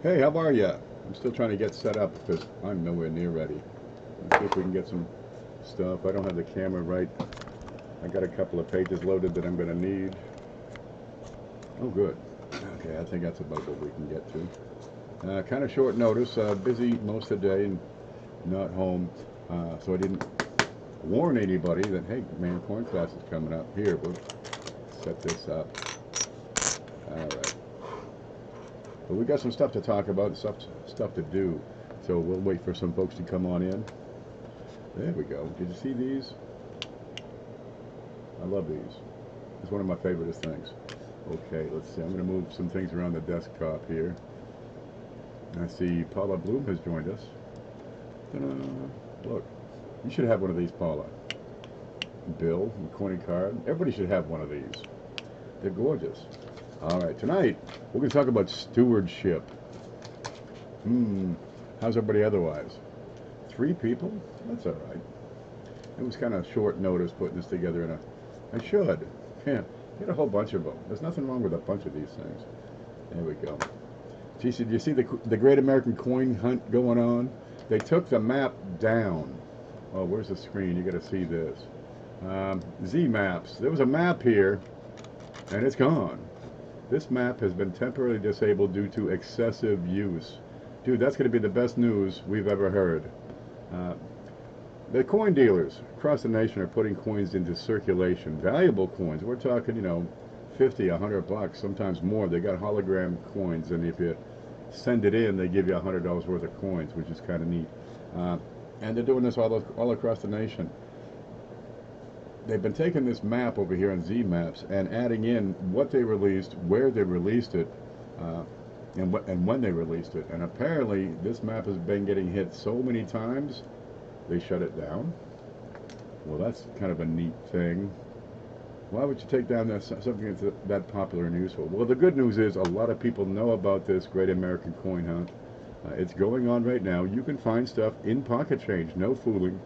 Hey, how are ya? I'm still trying to get set up because I'm nowhere near ready. Let's see if we can get some stuff. I don't have the camera right. I got a couple of pages loaded that I'm going to need. Oh, good. Okay, I think that's about what we can get to. Kind of short notice. Busy most of the day and not home. So I didn't warn anybody that, hey, man, coin class is coming up. Here, we'll set this up. All right. But we got some stuff to talk about, stuff to do. So we'll wait for some folks to come on in. There we go. Did you see these? I love these. It's one of my favorite things. Okay, let's see. I'm going to move some things around the desktop here. I see Paula Bloom has joined us. Look, you should have one of these, Paula. Bill, coin card. Everybody should have one of these. They're gorgeous. All right, tonight we're going to talk about stewardship. How's everybody otherwise? 3 people? That's all right. It was kind of short notice putting this together in a... I should. Yeah, get a whole bunch of them. There's nothing wrong with a bunch of these things. There we go. Gee, do you see the Great American Coin Hunt going on? They took the map down. Oh, where's the screen? You got to see this. Z maps. There was a map here, and it's gone. This map has been temporarily disabled due to excessive use. Dude, that's going to be the best news we've ever heard. The coin dealers across the nation are putting coins into circulation. Valuable coins. We're talking, you know, 50, 100 bucks, sometimes more. They got hologram coins, and if you send it in, they give you $100 worth of coins, which is kind of neat. And they're doing this all across the nation. They've been taking this map over here on Z Maps and adding in what they released, where they released it, and when they released it. And apparently, this map has been getting hit so many times, they shut it down. Well, that's kind of a neat thing. Why would you take down something that's that popular and useful? Well, the good news is a lot of people know about this Great American Coin Hunt. It's going on right now. You can find stuff in pocket change, no fooling,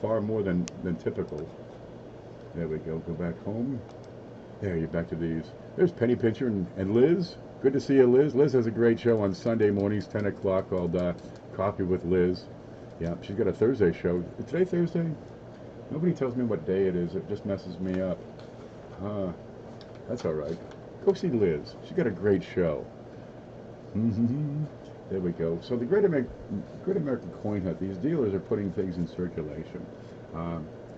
far more than typical. There we go. Go back home. There, you're back to these. There's Penny Pincher and Liz. Good to see you, Liz. Liz has a great show on Sunday mornings, 10 o'clock, called Coffee with Liz. Yeah, she's got a Thursday show. Is today Thursday? Nobody tells me what day it is. It just messes me up. That's all right. Go see Liz. She's got a great show. There we go. So the Great American Coin Hunt, these dealers are putting things in circulation.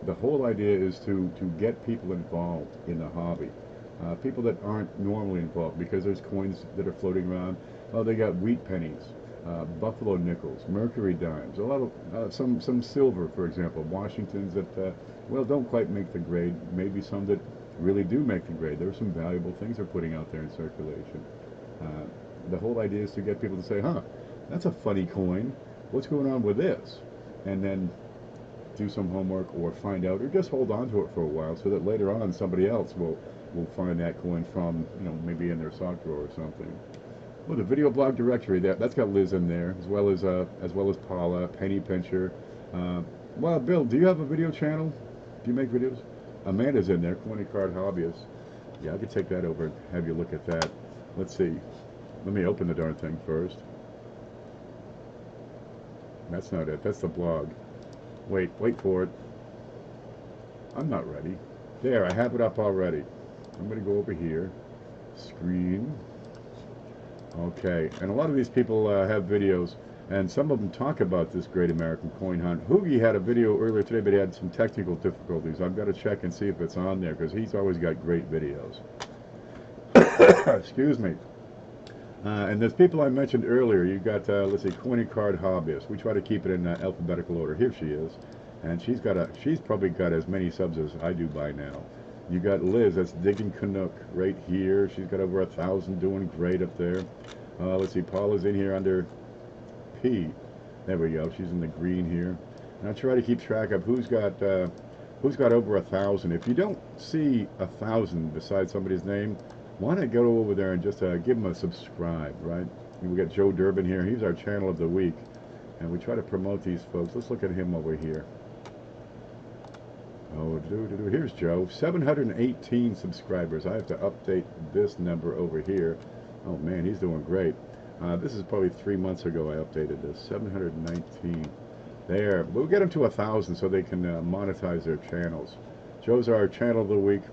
The whole idea is to get people involved in the hobby. People that aren't normally involved, because there's coins that are floating around. Oh, they got wheat pennies, buffalo nickels, mercury dimes, a lot of some silver, for example, Washingtons that well, don't quite make the grade. Maybe some that really do make the grade. There are some valuable things they're putting out there in circulation. The whole idea is to get people to say, huh, that's a funny coin. What's going on with this? And then do some homework or find out, or just hold on to it for a while so that later on somebody else will find that coin from, you know, maybe in their sock drawer or something. Well, the video blog directory, that's got Liz in there, as well as Paula, Penny Pincher. Well, Bill, do you have a video channel? Do you make videos? Amanda's in there, Coin Card Hobbyist. Yeah, I could take that over and have you look at that. Let's see. Let me open the darn thing first. That's not it. That's the blog. Wait for it. I'm not ready. There, I have it up already. I'm going to go over here. Screen. Okay, and a lot of these people have videos, and some of them talk about this Great American Coin Hunt. Hoogie had a video earlier today, but he had some technical difficulties. I've got to check and see if it's on there, because he's always got great videos. Excuse me. And there's people I mentioned earlier. You've got, let's see, Coin Card Hobbyist. We try to keep it in alphabetical order. Here she is. And she's probably got as many subs as I do by now. You got Liz, that's Digging Canuck right here. She's got over 1,000, doing great up there. Let's see, Paula's in here under P. There we go. She's in the green here. And I try to keep track of who's got over 1,000. If you don't see 1,000 beside somebody's name, why not go over there and just give them a subscribe, right? And we got Joe Durbin here. He's our channel of the week. And we try to promote these folks. Let's look at him over here. Oh, here's Joe. 718 subscribers. I have to update this number over here. Oh, man, he's doing great. This is probably 3 months ago I updated this. 719. There. We'll get them to 1,000 so they can monetize their channels. Joe's our channel of the week.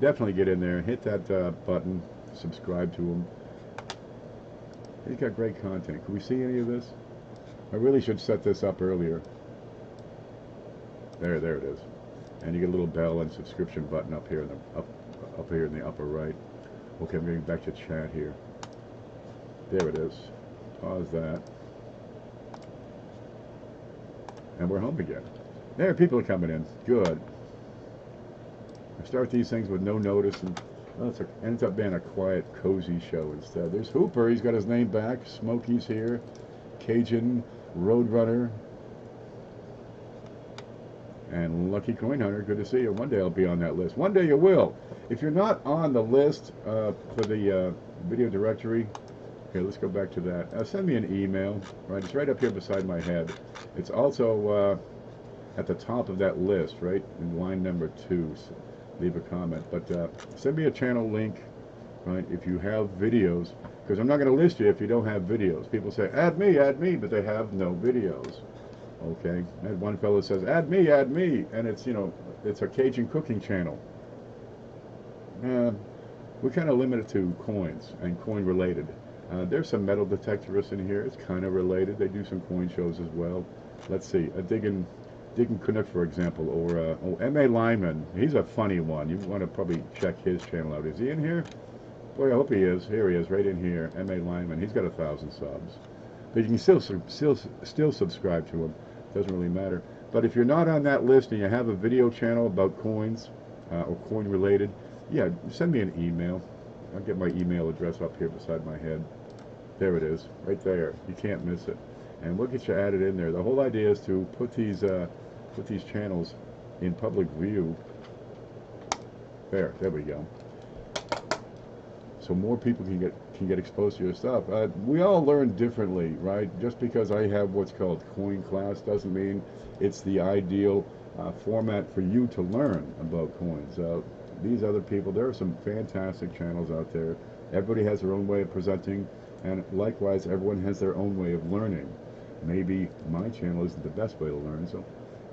Definitely get in there. Hit that button. Subscribe to him. He's got great content. Can we see any of this? I really should set this up earlier. There it is. And you get a little bell and subscription button up here in the up here in the upper right. Okay, I'm getting back to chat here. There it is. Pause that. And we're home again. There, people are coming in. Good. I start these things with no notice, and it ends up being a quiet, cozy show instead. There's Hooper. He's got his name back. Smokey's here. Cajun, Roadrunner, and Lucky Coin Hunter. Good to see you. One day I'll be on that list. One day you will. If you're not on the list for the video directory, okay, let's go back to that. Send me an email. Right, it's right up here beside my head. It's also at the top of that list, right in line number 2. So leave a comment, but send me a channel link, right? If you have videos, because I'm not going to list you if you don't have videos. People say add me, but they have no videos. Okay, I had one fellow says add me, and it's, you know, it's a Cajun cooking channel. We kind of limit it to coins and coin related. There's some metal detectorists in here. It's kind of related. They do some coin shows as well. Let's see, Diggin' Canuck, for example, or M.A. Lyman. He's a funny one. You want to probably check his channel out. Is he in here? Boy, I hope he is. Here he is, right in here. M.A. Lyman. He's got 1,000 subs. But you can still subscribe to him. Doesn't really matter. But if you're not on that list and you have a video channel about coins or coin related, yeah, send me an email. I'll get my email address up here beside my head. There it is, right there. You can't miss it. And we'll get you added in there. The whole idea is to put these channels in public view. There we go. So more people can get exposed to your stuff. We all learn differently, right? Just because I have what's called coin class doesn't mean it's the ideal format for you to learn about coins. These other people, there are some fantastic channels out there. Everybody has their own way of presenting, and likewise, everyone has their own way of learning. Maybe my channel isn't the best way to learn, so,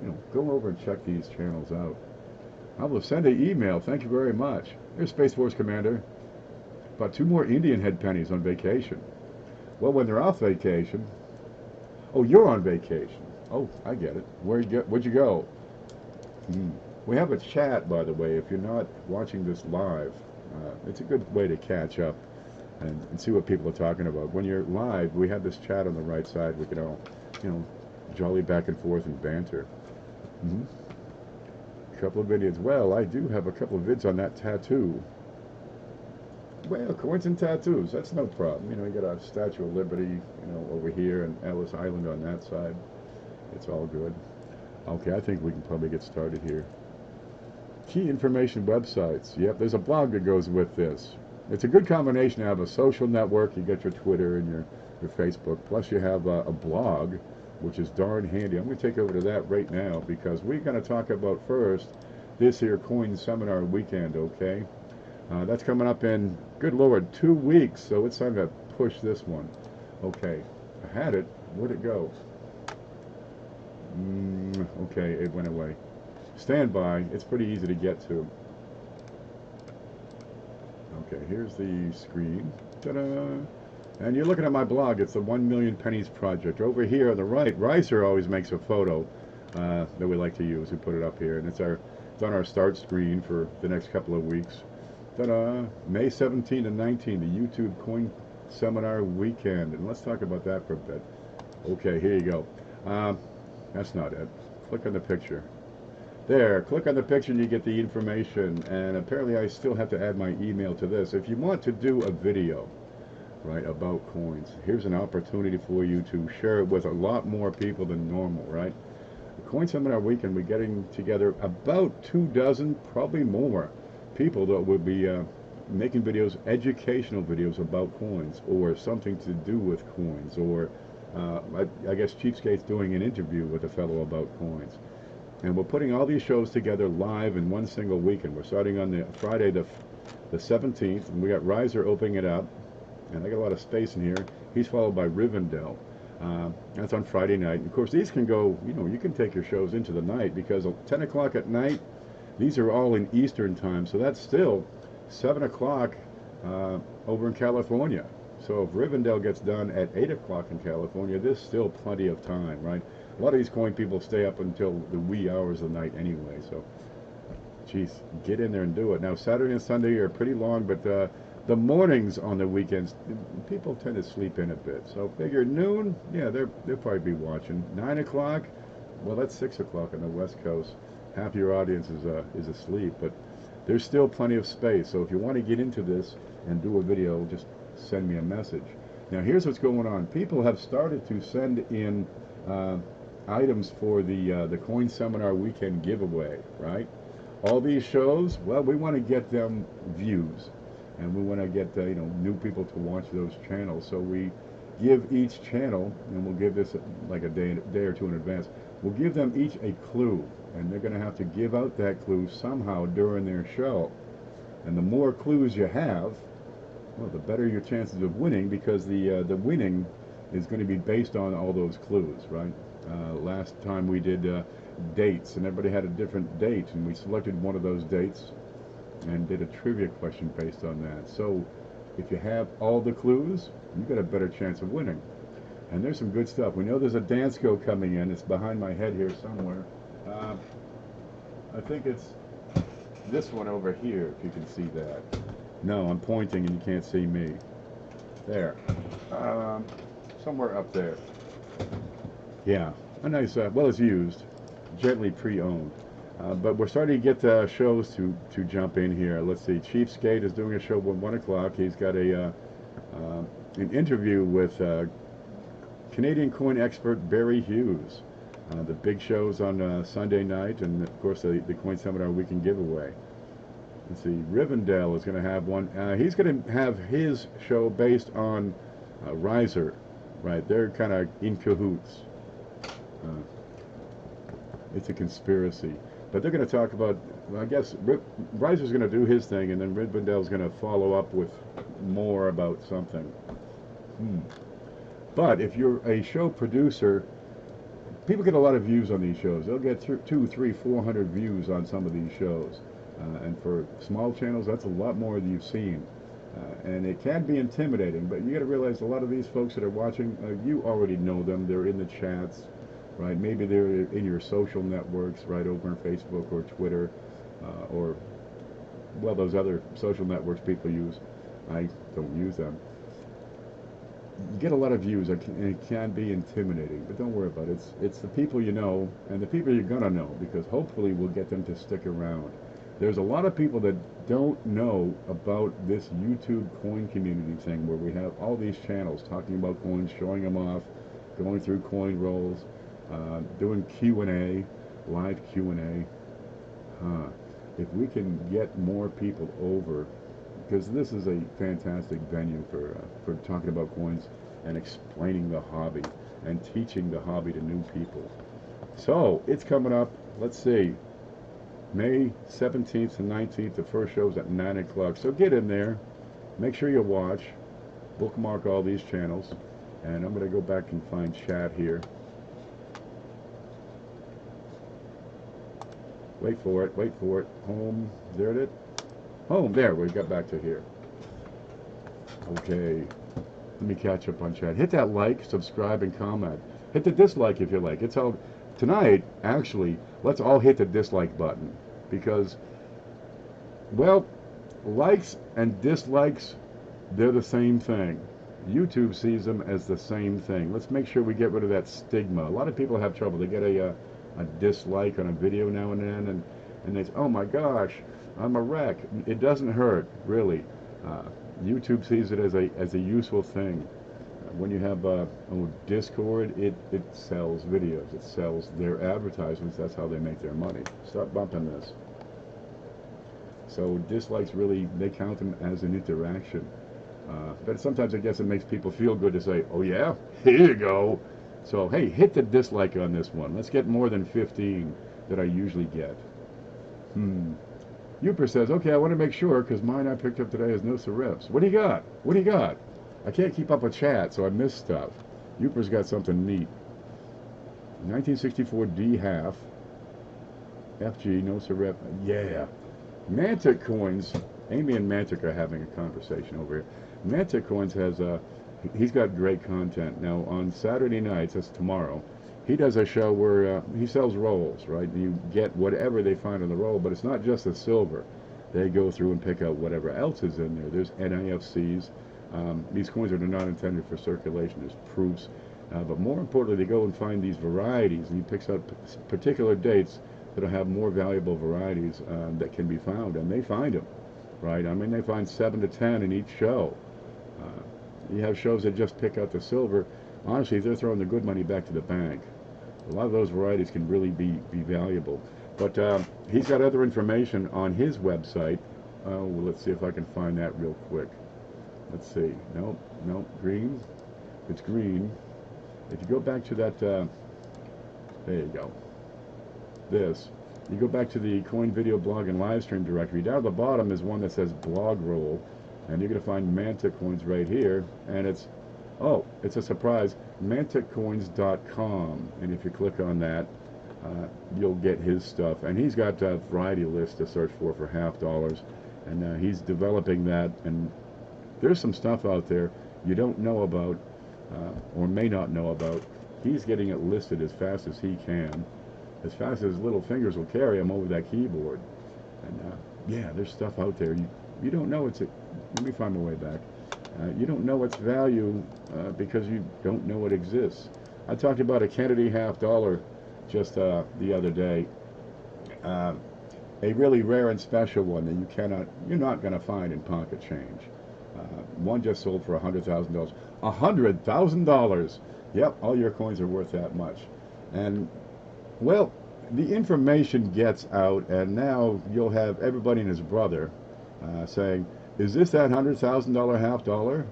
you know, go over and check these channels out. I will send an email. Thank you very much. There's Space Force Commander. About 2 more Indian head pennies on vacation. Well, when they're off vacation. Oh, you're on vacation. Oh, I get it. Where'd you go? We have a chat, by the way. If you're not watching this live, it's a good way to catch up and see what people are talking about. When you're live, we have this chat on the right side. We can all, you know, jolly back and forth and banter. A couple of videos. Well, I do have a couple of vids on that tattoo. Well, coins and tattoos, that's no problem. You know, you got a Statue of Liberty, you know, over here, and Ellis Island on that side. It's all good. Okay, I think we can probably get started here. Key information websites. Yep, there's a blog that goes with this. It's a good combination to have a social network. You get your Twitter and your Facebook, plus you have a blog, which is darn handy. I'm going to take over to that right now because we're going to talk about first this here coin seminar weekend, okay? That's coming up in, good Lord, 2 weeks, so it's time to push this one. Okay, I had it. Where'd it go? Okay, it went away. Stand by. It's pretty easy to get to. Okay, here's the screen. Ta-da! And you're looking at my blog. It's the 1 Million Pennies Project. Over here on the right, Riser always makes a photo that we like to use. We put it up here, and it's on our start screen for the next couple of weeks. Ta-da! May 17 and 19, the YouTube Coin Seminar Weekend. And let's talk about that for a bit. Okay, here you go. That's not it. Click on the picture. There, click on the picture and you get the information. And apparently I still have to add my email to this. If you want to do a video, right, about coins, here's an opportunity for you to share it with a lot more people than normal, right? The Coin Seminar Weekend, we're getting together about 24, probably more, people that will be making videos, educational videos about coins or something to do with coins, or I guess Cheapskate's doing an interview with a fellow about coins. And we're putting all these shows together live in one single weekend. We're starting on the Friday the 17th, and we got Riser opening it up, and I got a lot of space in here. He's followed by Rivendell. That's on Friday night. And of course, these can go, you can take your shows into the night, because at 10 o'clock at night, these are all in Eastern time. So that's still 7 o'clock over in California. So if Rivendell gets done at 8 o'clock in California, there's still plenty of time, right? A lot of these coin people stay up until the wee hours of the night anyway. So, geez, get in there and do it. Now, Saturday and Sunday are pretty long, but the mornings on the weekends, people tend to sleep in a bit. So figure noon, yeah, they'll probably be watching. 9 o'clock, well, that's 6 o'clock on the West Coast. Half your audience is asleep, but there's still plenty of space. So if you want to get into this and do a video, just send me a message. Now, here's what's going on. People have started to send in items for the Coin Seminar Weekend giveaway, right? All these shows, well, we want to get them views, and we want to get new people to watch those channels. So we give each channel, and we'll give this like a day or two in advance, we'll give them each a clue, and they're going to have to give out that clue somehow during their show. And the more clues you have, well, the better your chances of winning, because the winning is going to be based on all those clues, right? Last time we did dates, and everybody had a different date, and we selected one of those dates and did a trivia question based on that. So if you have all the clues, you got a better chance of winning. And there's some good stuff. We know there's a dance go coming in. It's behind my head here somewhere. I think it's this one over here, if you can see that. No, I'm pointing and you can't see me. There. Somewhere up there. Yeah, a nice, well, it's used, gently pre-owned. But we're starting to get shows to jump in here. Let's see, Cheapskate is doing a show at 1 o'clock. He's got an interview with Canadian coin expert Barry Hughes. The big shows on Sunday night, and of course the Coin Seminar Weekend giveaway. Let's see, Rivendell is going to have one. He's going to have his show based on Riser, right? They're kind of in cahoots. It's a conspiracy. But they're going to talk about, well, I guess, Riser's going to do his thing, and then Rivendell's going to follow up with more about something. But if you're a show producer, people get a lot of views on these shows. They'll get 200, 300, 400 views on some of these shows. And for small channels, that's a lot more than you've seen. And it can be intimidating, but you got to realize a lot of these folks that are watching, you already know them. They're in the chats, right? Maybe they're in your social networks, right, over on Facebook or Twitter, or, well, those other social networks people use. I don't use them. You get a lot of views, and it can be intimidating, but don't worry about it. It's the people you know, and the people you're going to know, because hopefully we'll get them to stick around. There's a lot of people that don't know about this YouTube coin community thing, where we have all these channels talking about coins, showing them off, going through coin rolls, doing Q&A, live Q&A. If we can get more people over, because this is a fantastic venue for talking about coins and explaining the hobby and teaching the hobby to new people. So it's coming up. Let's see. May 17th and 19th, the first show's at 9 o'clock. So get in there, make sure you watch, bookmark all these channels, and I'm going to go back and find chat here. Wait for it, home, there it is. Home, there, we got back to here. Okay, let me catch up on chat. Hit that like, subscribe, and comment. Hit the dislike if you like. It's all, tonight, actually, let's all hit the dislike button, because, well, likes and dislikes, they're the same thing. YouTube sees them as the same thing. Let's make sure we get rid of that stigma. A lot of people have trouble. They get a dislike on a video now and then, and they say, oh my gosh, I'm a wreck. It doesn't hurt, really. YouTube sees it as a useful thing. When you have Discord, it sells videos. It sells their advertisements. That's how they make their money. Start bumping this. So dislikes, really, they count them as an interaction. But sometimes I guess it makes people feel good to say, oh yeah, here you go. So hey, hit the dislike on this one. Let's get more than 15 that I usually get. Uper says, okay, I want to make sure, because mine I picked up today has no serifs. What do you got? What do you got? I can't keep up with chat, so I miss stuff. Uper's got something neat. 1964 D half. FG, no sir. Yeah. Mantic Coins. Amy and Mantic are having a conversation over here. Mantic Coins has he's got great content. Now on Saturday nights, that's tomorrow, he does a show where he sells rolls, right? And you get whatever they find on the roll, but it's not just the silver. They go through and pick out whatever else is in there. There's NIFCs. These coins are not intended for circulation. There's proofs. But more importantly, they go and find these varieties, and he picks out particular dates that'll have more valuable varieties that can be found, and they find them, right? I mean, they find 7 to 10 in each show. You have shows that just pick out the silver. Honestly, they're throwing the good money back to the bank. A lot of those varieties can really be valuable. But he's got other information on his website. Well, let's see if I can find that real quick. Let's see. Nope, green. It's green. If you go back to that, there you go. This. You go back to the coin video blog and live stream directory. Down at the bottom is one that says blog roll. And you're going to find Mantic Coins right here. And it's, oh, it's a surprise, manticcoins.com. And if you click on that, you'll get his stuff. And he's got a variety list to search for $50. And he's developing that. And there's some stuff out there you don't know about or may not know about. He's getting it listed as fast as he can. As fast as his little fingers will carry him over that keyboard. And yeah, there's stuff out there. You don't know it's... Let me find my way back. You don't know its value because you don't know it exists. I talked about a Kennedy $50 just the other day. A really rare and special one that you're not going to find in pocket change. One just sold for $100,000. $100,000! Yep, all your coins are worth that much. And, well, the information gets out, and now you'll have everybody and his brother saying, is this that $100,000 $50?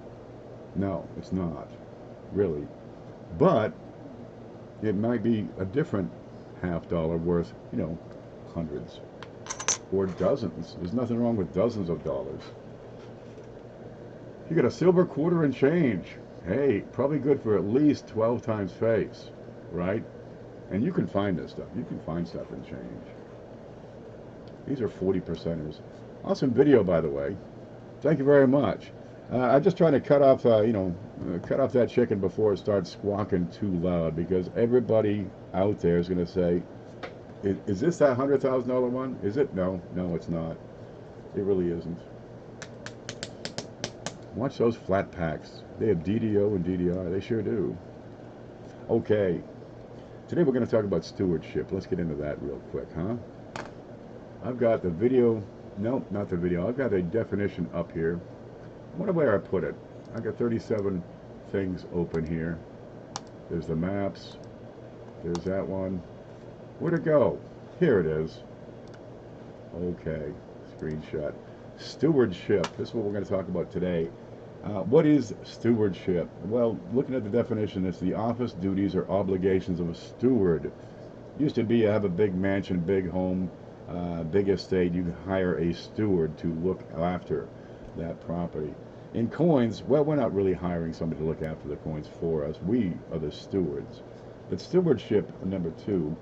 No, it's not, really. But it might be a different $50 worth, hundreds or dozens. There's nothing wrong with dozens of dollars. You got a silver quarter and change. Hey, probably good for at least 12 times face, right? And you can find this stuff. You can find stuff in change. These are 40%ers. Awesome video, by the way. Thank you very much. I'm just trying to cut off, cut off that chicken before it starts squawking too loud, because everybody out there is going to say, is this that $100,000 one? Is it? No, it's not. It really isn't. Watch those flat packs. They have DDO and DDR. They sure do. Okay. Today we're going to talk about stewardship. Let's get into that real quick, huh? I've got the video. Nope, not the video. I've got a definition up here. I wonder where I put it. I've got 37 things open here. There's the maps. There's that one. Where'd it go? Here it is. Okay, screenshot. Stewardship. This is what we're going to talk about today. What is stewardship? Well, looking at the definition, it's the office, duties, or obligations of a steward. Used to be you have a big mansion, big home, big estate, you hire a steward to look after that property. In coins, well, we're not really hiring somebody to look after the coins for us. We are the stewards. But stewardship, number 2,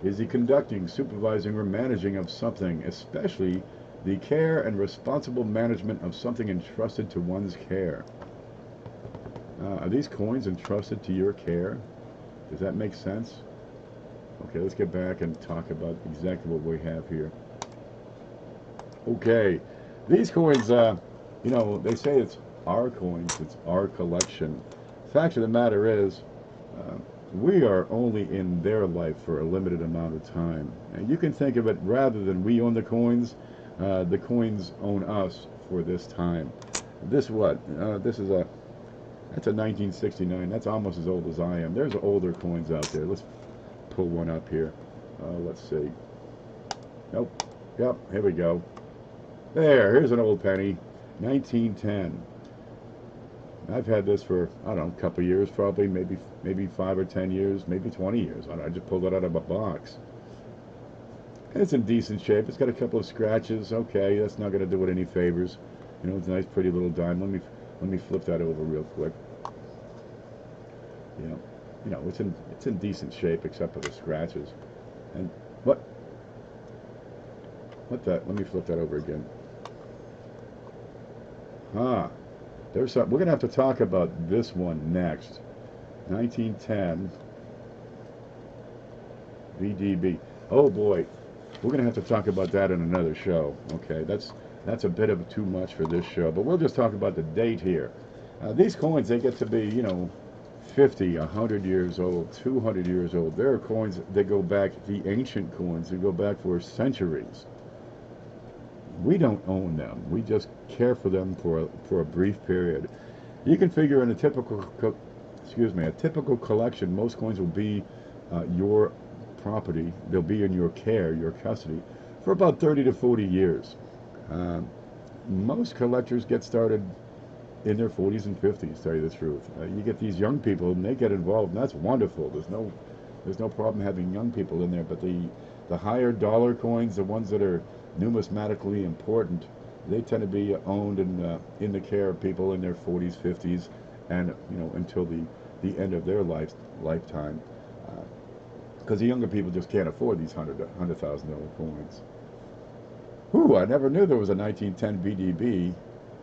is the conducting, supervising, or managing of something, especially the care and responsible management of something entrusted to one's care. Are these coins entrusted to your care? Does that make sense? Okay, let's get back and talk about exactly what we have here. Okay, these coins, they say it's our coins, it's our collection. Fact of the matter is, we are only in their life for a limited amount of time. And you can think of it, rather than we own the coins own us for this time. This what? That's a 1969. That's almost as old as I am. There's older coins out there. Let's pull one up here. Let's see. Nope. Yep, here we go. Here's an old penny. 1910. I've had this for, I don't know, a couple years probably, maybe 5 or 10 years, maybe 20 years. I don't know, I just pulled it out of a box. And it's in decent shape. It's got a couple of scratches. Okay, that's not going to do it any favors. It's a nice, pretty little dime. Let me flip that over real quick. It's in decent shape except for the scratches. And what that? Let me flip that over again. There's some. We're gonna have to talk about this one next. 1910 VDB. Oh boy, we're gonna have to talk about that in another show. Okay, that's a bit of too much for this show, but we'll just talk about the date here. These coins, they get to be, 50, 100 years old, 200 years old. There are coins that go back, the ancient coins, that go back for centuries. We don't own them. We just care for them for a brief period. You can figure in a typical collection, most coins will be your property. They'll be in your care, your custody, for about 30 to 40 years. Most collectors get started in their 40s and 50s, to tell you the truth. You get these young people, and they get involved, and that's wonderful. There's no problem having young people in there, but the higher dollar coins, the ones that are numismatically important, they tend to be owned in the care of people in their 40s, 50s, and until the end of their lifetime, because the younger people just can't afford these $100,000 coins. Ooh, I never knew there was a 1910 VDB.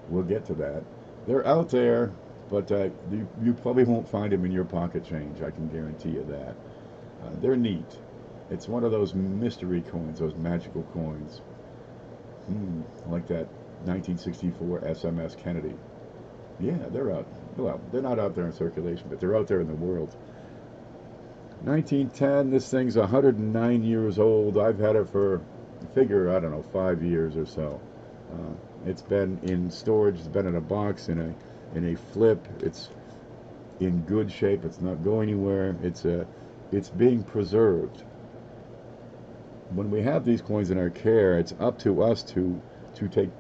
We'll get to that. They're out there, but you probably won't find them in your pocket change. I can guarantee you that. They're neat. It's one of those mystery coins, those magical coins. Like that 1964 SMS Kennedy. Yeah, they're out. Well, they're not out there in circulation, but they're out there in the world. 1910, this thing's 109 years old. I've had it for, I don't know, 5 years or so. It's been in storage. It's been in a box, in a flip. It's in good shape. It's not going anywhere. It's being preserved. When we have these coins in our care, it's up to us to take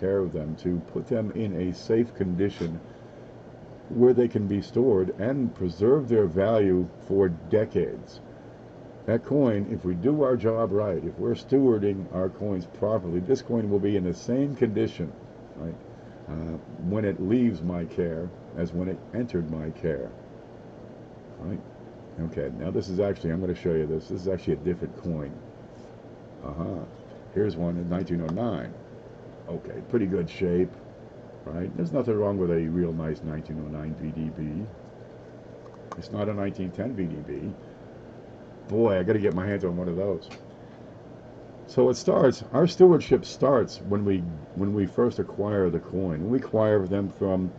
care of them, to put them in a safe condition where they can be stored and preserve their value for decades. That coin, if we do our job right, if we're stewarding our coins properly, this coin will be in the same condition, right, when it leaves my care as when it entered my care. Right? Okay, now this is actually, I'm going to show you this. This is actually a different coin. Here's one in 1909. Okay, pretty good shape, right? There's nothing wrong with a real nice 1909 VDB. It's not a 1910 VDB. Boy, I got to get my hands on one of those. So it starts, our stewardship starts when we first acquire the coin. We acquire them from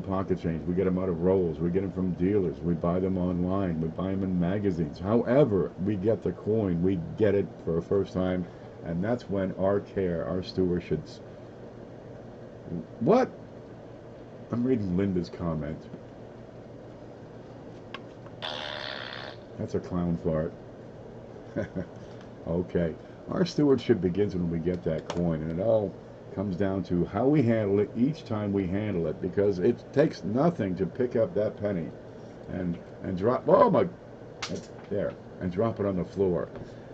pocket change. We get them out of rolls. We get them from dealers. We buy them online. We buy them in magazines. However we get the coin, we get it for the first time, and that's when our care, our stewardship. What? I'm reading Linda's comment. That's a clown fart. Okay. Our stewardship begins when we get that coin, and it all comes down to how we handle it each time we handle it, because it takes nothing to pick up that penny and drop, and drop it on the floor.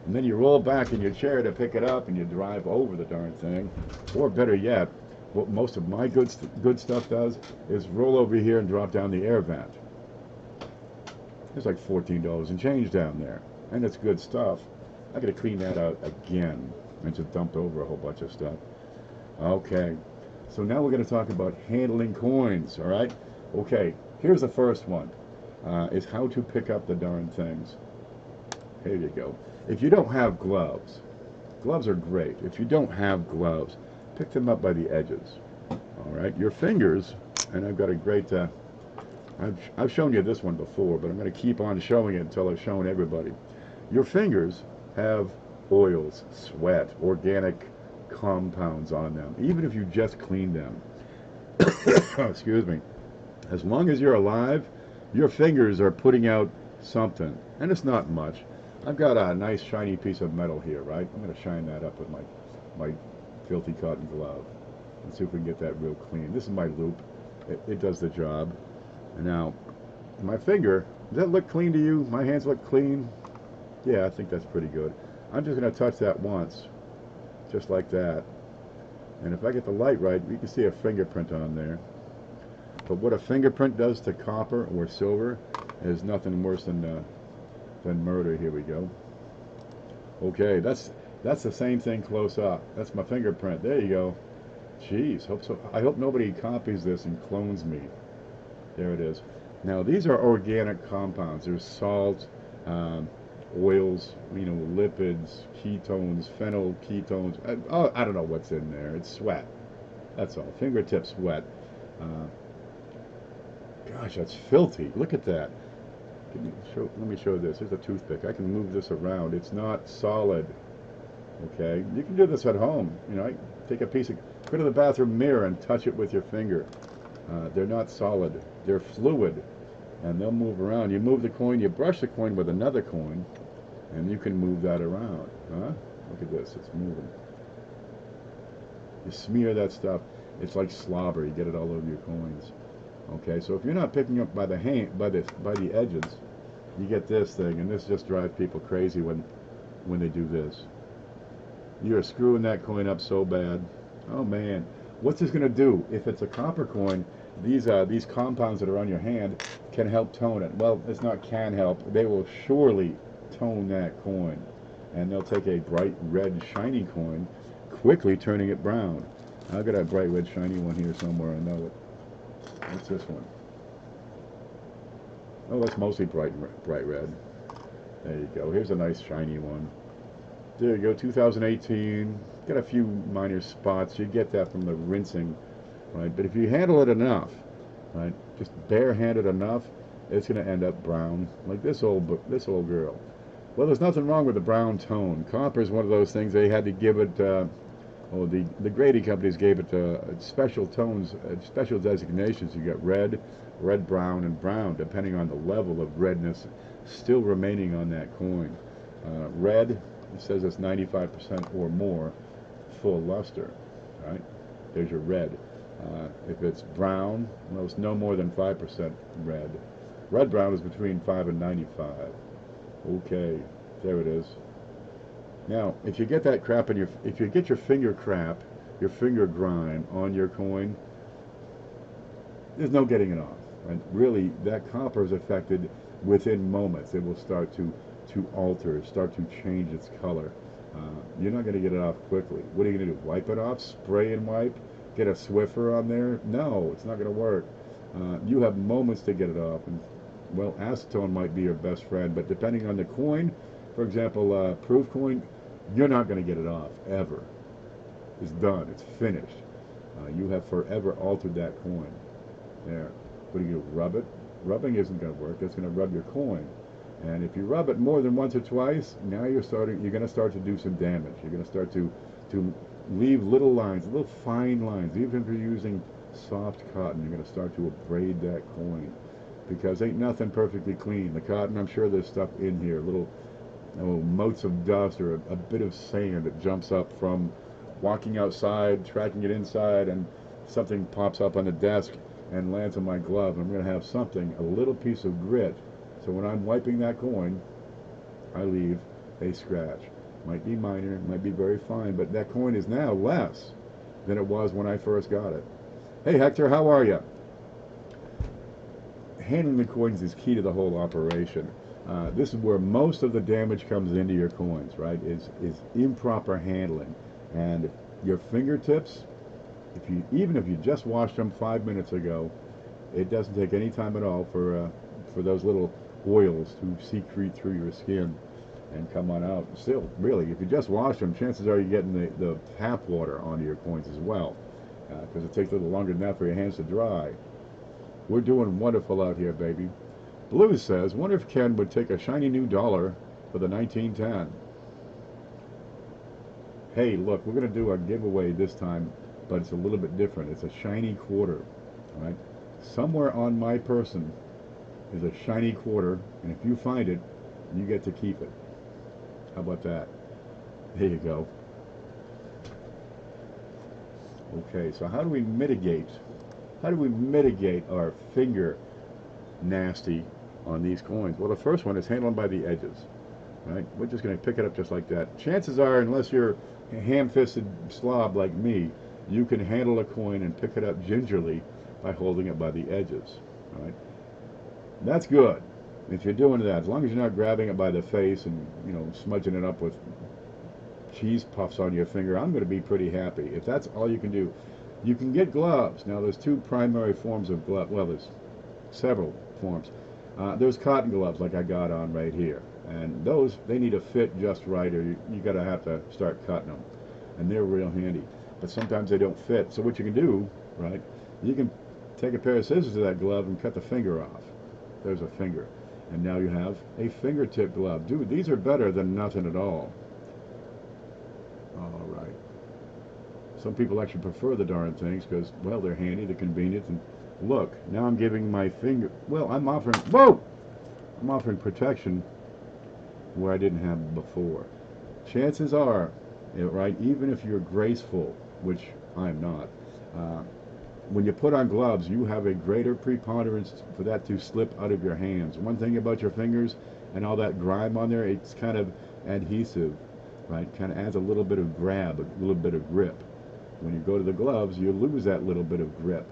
And then you roll back in your chair to pick it up and you drive over the darn thing. Or better yet, what most of my good stuff does is roll over here and drop down the air vent. There's like $14 and change down there, and it's good stuff. I gotta clean that out again. I just dumped over a whole bunch of stuff. Okay, so now we're gonna talk about handling coins. All right. Okay. Here's the first one. Is how to pick up the darn things. Here you go. If you don't have gloves, gloves are great. If you don't have gloves, pick them up by the edges. All right. Your fingers, and I've got a great. I've shown you this one before, but I'm going to keep on showing it until I've shown everybody. Your fingers have oils, sweat, organic compounds on them, even if you just clean them. Excuse me. As long as you're alive, your fingers are putting out something, and it's not much. I've got a nice shiny piece of metal here, right? I'm going to shine that up with my filthy cotton glove and see if we can get that real clean. This is my loop. It does the job. Now, my finger, does that look clean to you? My hands look clean? Yeah, I think that's pretty good. I'm just going to touch that once, just like that. And if I get the light right, you can see a fingerprint on there. But what a fingerprint does to copper or silver is nothing worse than murder. Here we go. Okay, that's the same thing close up. That's my fingerprint. There you go. Jeez, hope so. I hope nobody copies this and clones me. There it is. Now these are organic compounds. There's salt, oils, lipids, ketones, phenyl ketones. I don't know what's in there. It's sweat. That's all. Fingertip sweat. Gosh, that's filthy. Look at that. Let me show this. Here's a toothpick. I can move this around. It's not solid. Okay, you can do this at home. Take a piece of, go to the bathroom mirror and touch it with your finger. They're not solid. They're fluid, and they'll move around. You move the coin. You brush the coin with another coin, and you can move that around. Huh? Look at this. It's moving. You smear that stuff. It's like slobber. You get it all over your coins. Okay, so if you're not picking up by the edges, you get this thing, and this just drives people crazy when they do this. You're screwing that coin up so bad. Oh man, what's this going to do? If it's a copper coin, these compounds that are on your hand can help tone it. Well, it's not can help. They will surely tone that coin, and they'll take a bright red shiny coin, quickly turning it brown. I've got a bright red shiny one here somewhere. I know it. What's this one? Oh, that's mostly bright red. There you go. Here's a nice shiny one. There you go, 2018. Got a few minor spots. You get that from the rinsing, right? But if you handle it enough, right, just bare-handed enough, it's going to end up brown, like this old girl. Well, there's nothing wrong with the brown tone. Copper is one of those things they had to give it. The Grady companies gave it special tones, special designations. You got red, brown, and brown, depending on the level of redness still remaining on that coin. Red, it says it's 95% or more full luster, right? There's your red. If it's brown, well, it's no more than 5% red. Red brown is between 5 and 95. Okay, there it is. Now, if you get that crap if you get your finger crap, your finger grime on your coin, there's no getting it off. And really, that copper is affected within moments. It will start to alter, start to change its color. You're not going to get it off quickly. What are you going to do? Wipe it off? Spray and wipe? Get a Swiffer on there? No, it's not going to work. You have moments to get it off. And, well, acetone might be your best friend, but depending on the coin, for example, proof coin, you're not going to get it off, ever. It's done. It's finished. You have forever altered that coin. There. What do you do? Rub it? Rubbing isn't going to work. That's going to rub your coin. And if you rub it more than once or twice, now you're going to start to do some damage. You're going to start to leave little lines, little fine lines. Even if you're using soft cotton, you're going to start to abrade that coin. Because ain't nothing perfectly clean. The cotton, I'm sure there's stuff in here, little motes of dust or a bit of sand that jumps up from walking outside, tracking it inside, and something pops up on the desk and lands on my glove. I'm going to have something, a little piece of grit. So when I'm wiping that coin, I leave a scratch. Might be minor, might be very fine, but that coin is now less than it was when I first got it. Hey Hector, how are you? Handling the coins is key to the whole operation. This is where most of the damage comes into your coins, right? Is improper handling. And your fingertips, even if you just washed them 5 minutes ago, it doesn't take any time at all for those little oils to secrete through your skin and come on out. Still, really, if you just wash them, chances are you're getting the tap water onto your coins as well, because it takes a little longer than that for your hands to dry. We're doing wonderful out here, baby. Blue says, wonder if Ken would take a shiny new dollar for the 1910. Hey, look, we're going to do a giveaway this time, but it's a little bit different. It's a shiny quarter, all right? Somewhere on my person is a shiny quarter, and if you find it, you get to keep it. How about that? There you go. Okay, so how do we mitigate our finger nasty on these coins? Well, the first one is handling by the edges, right? We're just going to pick it up just like that. Chances are, unless you're a ham-fisted slob like me, you can handle a coin and pick it up gingerly by holding it by the edges. All right? That's good. If you're doing that, as long as you're not grabbing it by the face and, you know, smudging it up with cheese puffs on your finger, I'm going to be pretty happy. If that's all you can do, you can get gloves. Now, there's two primary forms of glove. Well, there's several forms. There's cotton gloves like I got on right here, and those, they need to fit just right, or you got to have to start cutting them, and they're real handy. But sometimes they don't fit. So what you can do, right? You can take a pair of scissors to that glove and cut the finger off. There's a finger, and now you have a fingertip glove. Dude, these are better than nothing at all. All right. Some people actually prefer the darn things because, well, they're handy, they're convenient, and look, now I'm giving my finger, well, I'm offering, whoa! I'm offering protection where I didn't have before. Chances are, right, even if you're graceful, which I'm not, when you put on gloves, you have a greater preponderance for that to slip out of your hands. One thing about your fingers and all that grime on there, it's kind of adhesive, right? Kind of adds a little bit of grab, a little bit of grip. When you go to the gloves, you lose that little bit of grip,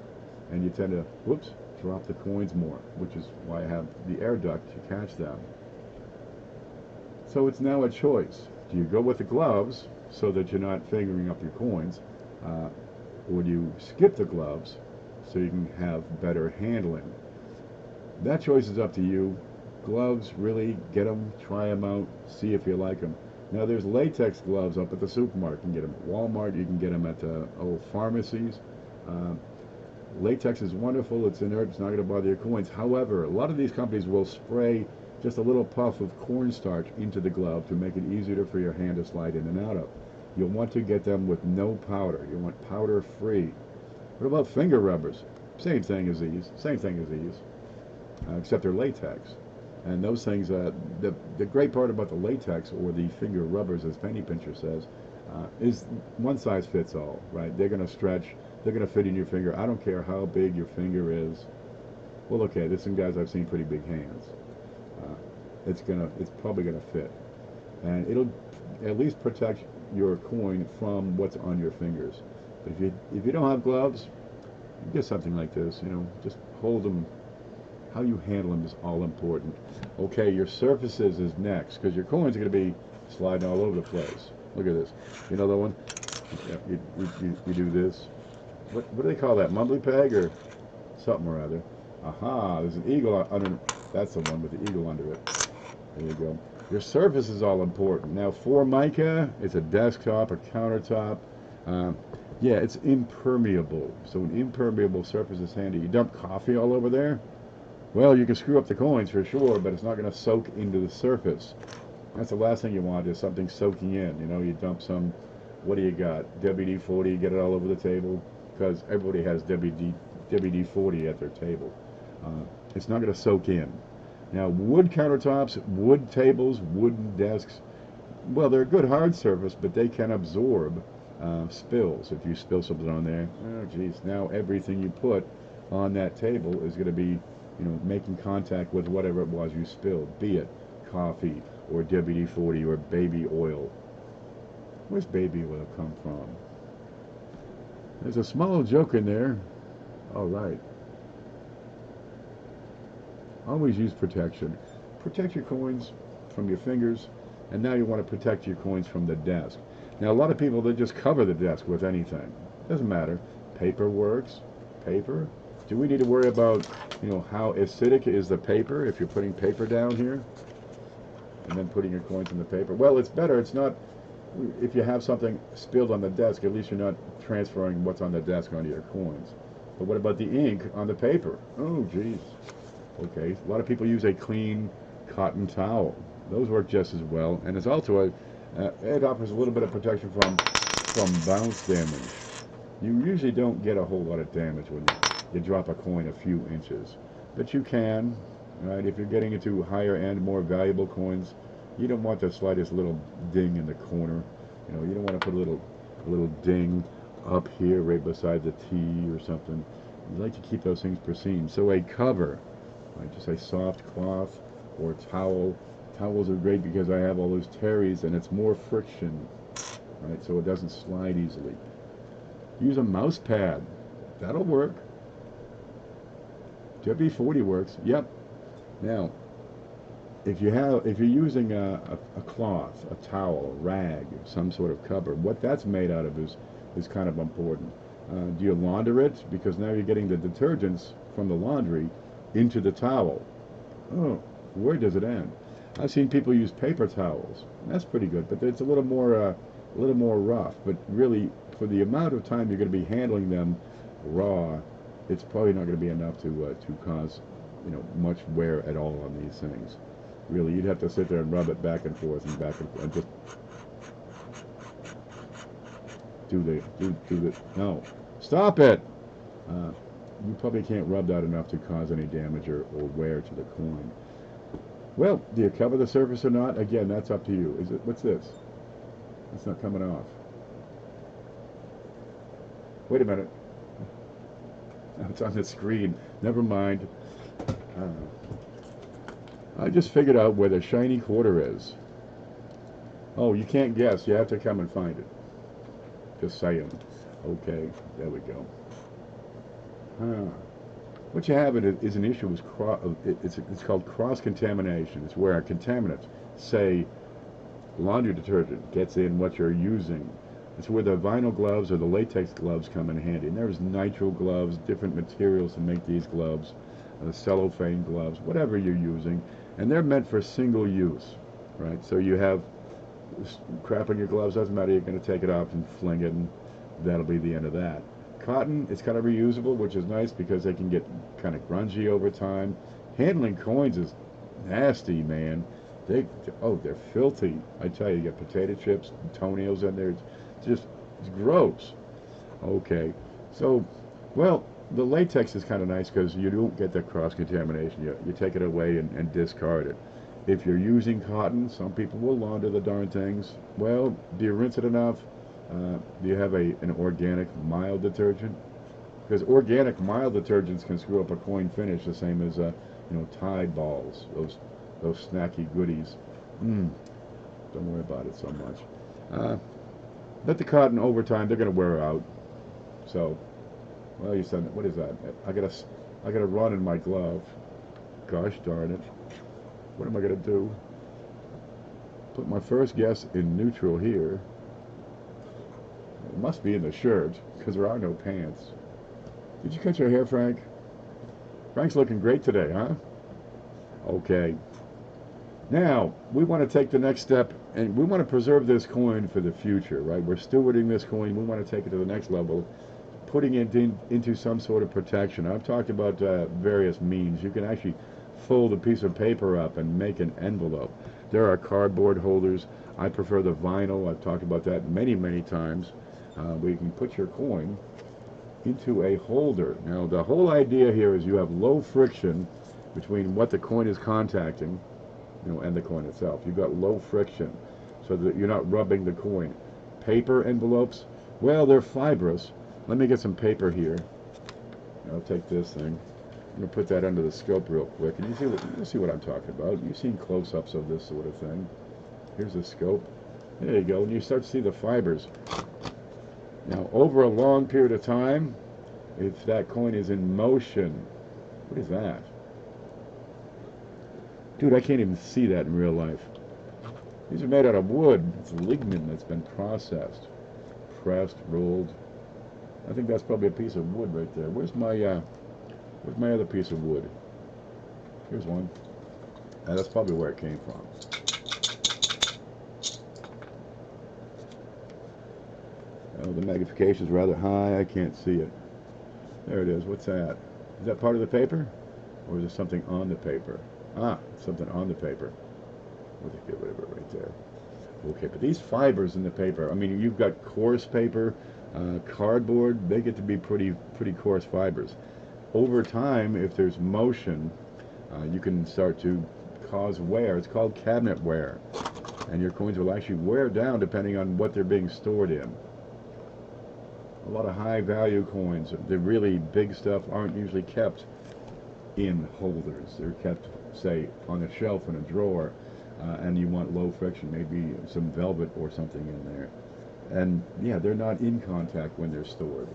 and you tend to, whoops, drop the coins more, which is why I have the air duct to catch them. So it's now a choice. Do you go with the gloves so that you're not fingering up your coins, or do you skip the gloves so you can have better handling? That choice is up to you. Gloves, really, get them, try them out, see if you like them. Now there's latex gloves up at the supermarket. You can get them at Walmart, you can get them at old pharmacies. Latex is wonderful, it's inert, it's not going to bother your coins. However, a lot of these companies will spray just a little puff of cornstarch into the glove to make it easier for your hand to slide in and out of. You'll want to get them with no powder. You want powder free. What about finger rubbers? Same thing as these, except they're latex. And those things, the great part about the latex or the finger rubbers, as Penny Pincher says, is one size fits all, right? They're going to stretch, they're going to fit in your finger. I don't care how big your finger is. Well, okay, there's some guys I've seen pretty big hands. It's probably gonna fit, and it'll at least protect your coin from what's on your fingers. But if you don't have gloves, get something like this. You know, just hold them. How you handle them is all important. Okay, your surfaces is next, because your coins are gonna be sliding all over the place. Look at this. You know the one? Yeah, you do this. What do they call that? Mumbly peg or something or other? Aha! There's an eagle under. That's the one with the eagle under it. There you go. Your surface is all important. Now, Formica, it's a desktop, a countertop. Yeah, it's impermeable. So an impermeable surface is handy. You dump coffee all over there, well, you can screw up the coins for sure, but it's not going to soak into the surface. That's the last thing you want, is something soaking in. You know, you dump some, what do you got? WD-40, get it all over the table, because everybody has WD-40 at their table. It's not going to soak in. Now, wood countertops, wood tables, wooden desks, well, they're a good hard surface, but they can absorb spills. If you spill something on there, oh geez, now everything you put on that table is going to be, you know, making contact with whatever it was you spilled, be it coffee or WD-40 or baby oil. Where's baby oil come from? There's a small joke in there. All right. Always use protection. Protect your coins from your fingers, and now you want to protect your coins from the desk. Now, a lot of people, they just cover the desk with anything. Doesn't matter. Paper works. Paper. Do we need to worry about, you know, how acidic is the paper if you're putting paper down here and then putting your coins in the paper? Well, it's better. It's not, if you have something spilled on the desk, at least you're not transferring what's on the desk onto your coins. But what about the ink on the paper? Oh, geez. Okay, a lot of people use a clean cotton towel. Those work just as well, and it's also it offers a little bit of protection from bounce damage. You usually don't get a whole lot of damage when you drop a coin a few inches, but you can, right? If you're getting into higher end, more valuable coins, you don't want the slightest little ding in the corner. You know, you don't want to put a little ding up here right beside the T or something. You like to keep those things pristine. So a cover. Right, just a soft cloth or towel. Towels are great because I have all those terries and it's more friction, right? So it doesn't slide easily. Use a mouse pad. That'll work. WD-40 works. Yep. Now, if you're using a cloth, a towel, a rag, some sort of cover, what that's made out of is kind of important. Do you launder it? Because now you're getting the detergents from the laundry into the towel. Oh, where does it end? I've seen people use paper towels. That's pretty good, but it's a little more rough. But really, for the amount of time you're going to be handling them raw, it's probably not going to be enough to cause, much wear at all on these things. Really, you'd have to sit there and rub it back and forth and back and forth and just do the no, stop it. You probably can't rub that enough to cause any damage or wear to the coin. Well, do you cover the surface or not? Again, that's up to you. What's this? It's not coming off. Wait a minute. It's on the screen. Never mind. I just figured out where the shiny quarter is. Oh, you can't guess. You have to come and find it. Just saying. Okay, there we go. What you have is an issue. It's called cross-contamination. It's where a contaminant, say laundry detergent, gets in what you're using. It's where the vinyl gloves or the latex gloves come in handy. And there's nitrile gloves, different materials to make these gloves, cellophane gloves, whatever you're using. And they're meant for single use, right? So you have crap on your gloves, doesn't matter, you're going to take it off and fling it, and that'll be the end of that. Cotton is kind of reusable, which is nice because they can get kind of grungy over time. Handling coins is nasty, man. They're filthy. I tell you, you get potato chips, and toenails in there. It's gross. Okay, so, well, the latex is kind of nice because you don't get that cross-contamination. You take it away and discard it. If you're using cotton, some people will launder the darn things. Well, do you rinse it enough? Do you have an organic mild detergent? Because organic mild detergents can screw up a coin finish the same as Tide balls, those snacky goodies. Don't worry about it so much. Let the cotton over time, they're going to wear out. So, well, you said, what is that? I got a run in my glove. Gosh darn it. What am I going to do? Put my first guess in neutral here. It must be in the shirt, because there are no pants. Did you cut your hair, Frank? Frank's looking great today, huh? Okay. Now, we want to take the next step, and we want to preserve this coin for the future, right? We're stewarding this coin. We want to take it to the next level, putting it into some sort of protection. I've talked about various means. You can actually fold a piece of paper up and make an envelope. There are cardboard holders. I prefer the vinyl. I've talked about that many, many times. Where you can put your coin into a holder. Now, the whole idea here is you have low friction between what the coin is contacting, and the coin itself. You've got low friction, so that you're not rubbing the coin. Paper envelopes, well, they're fibrous. Let me get some paper here. I'll take this thing. I'm going to put that under the scope real quick, and you'll see what I'm talking about. You've seen close-ups of this sort of thing. Here's the scope. There you go, and you start to see the fibers. Now, over a long period of time, if that coin is in motion, what is that? Dude, I can't even see that in real life. These are made out of wood. It's lignin that's been processed, pressed, rolled. I think that's probably a piece of wood right there. Where's my other piece of wood? Here's one. That's probably where it came from. Oh, the magnification is rather high. I can't see it. There it is. What's that? Is that part of the paper? Or is it something on the paper? Ah, something on the paper. We'll just get rid of it right there. Okay, but these fibers in the paper, I mean, you've got coarse paper, cardboard, they get to be pretty coarse fibers. Over time, if there's motion, you can start to cause wear. It's called cabinet wear. And your coins will actually wear down depending on what they're being stored in. A lot of high value coins, the really big stuff, aren't usually kept in holders. They're kept, say, on a shelf in a drawer, and you want low friction, maybe some velvet or something in there. And yeah, they're not in contact when they're stored.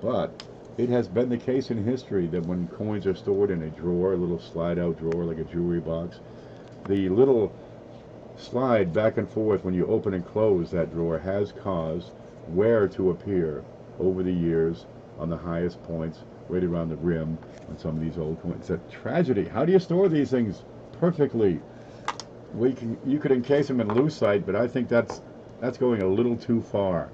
But it has been the case in history that when coins are stored in a drawer, a little slide-out drawer like a jewelry box, the little slide back and forth when you open and close that drawer has caused wear to appear over the years on the highest points, right around the rim on some of these old coins. It's a tragedy. How do you store these things perfectly? You could encase them in lucite, but I think that's going a little too far.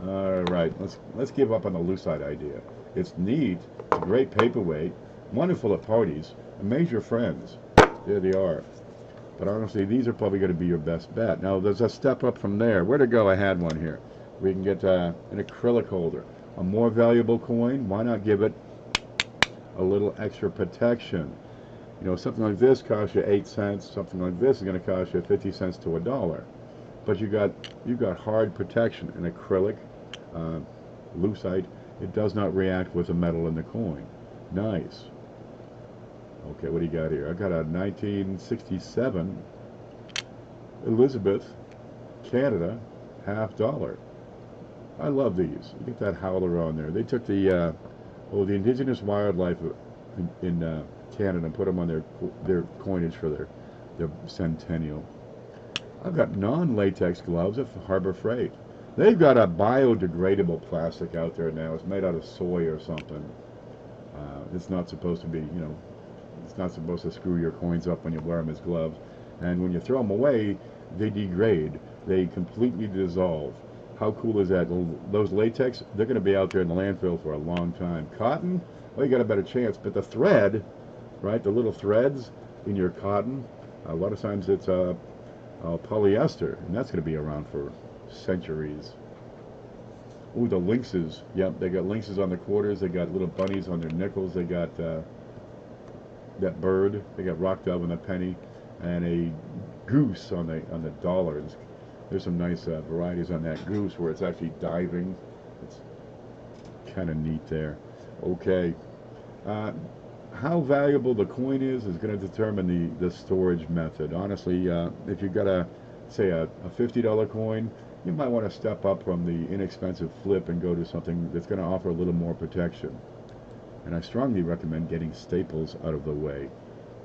All right, let's give up on the lucite idea. It's neat, it's a great paperweight, wonderful at parties, major friends. There they are. But honestly, these are probably going to be your best bet. Now, there's a step up from there. Where to go? I had one here. We can get an acrylic holder. A more valuable coin, why not give it a little extra protection? You know, something like this costs you 8 cents. Something like this is going to cost you 50 cents to $1. But you got hard protection. An acrylic, lucite, it does not react with the metal in the coin. Nice. Okay, what do you got here? I got a 1967 Elizabeth, Canada, $50. I love these. You get that howler on there. They took the indigenous wildlife in Canada and put them on their coinage for their centennial. I've got non-latex gloves at Harbor Freight. They've got a biodegradable plastic out there now. It's made out of soy or something. It's not supposed to be, you know, it's not supposed to screw your coins up when you wear them as gloves. And when you throw them away, they degrade. They completely dissolve. How cool is that? Those latex, they're going to be out there in the landfill for a long time. Cotton, well, you got a better chance. But the thread, right, the little threads in your cotton, a lot of times it's polyester, and that's going to be around for centuries. Ooh, the lynxes. Yep, they got lynxes on the quarters. They got little bunnies on their nickels. They got that bird. They got rock dove on the penny, and a goose on the dollars. There's some nice varieties on that goose where it's actually diving. It's kind of neat there. Okay. How valuable the coin is going to determine the storage method. Honestly, if you've got a $50 coin, you might want to step up from the inexpensive flip and go to something that's going to offer a little more protection. And I strongly recommend getting staples out of the way.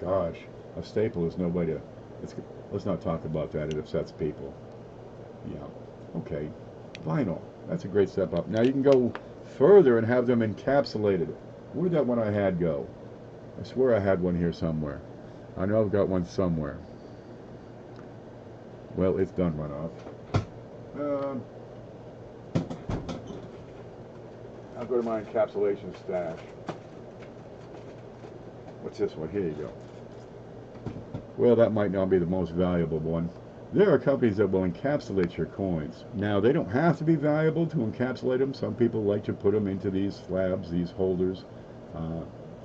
Gosh, a staple is no way to... Let's not talk about that. It upsets people. Yeah. Okay. Vinyl. That's a great step up. Now you can go further and have them encapsulated. Where'd that one I had go? I swear I had one here somewhere. I know I've got one somewhere. Well, it's done run off. I'll go to my encapsulation stash. What's this one? Here you go. Well, that might not be the most valuable one. There are companies that will encapsulate your coins. Now, they don't have to be valuable to encapsulate them. Some people like to put them into these slabs, these holders,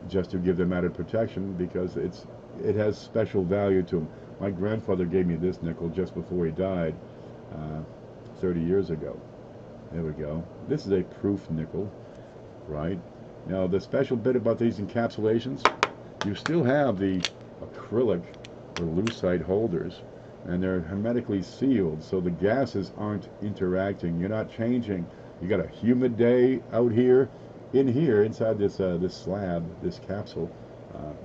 just to give them added protection because it has special value to them. My grandfather gave me this nickel just before he died 30 years ago. There we go. This is a proof nickel, right? Now, the special bit about these encapsulations, you still have the acrylic or lucite holders, and they're hermetically sealed, so the gases aren't interacting. You're not changing. You got a humid day out here. In here, inside this this slab, this capsule,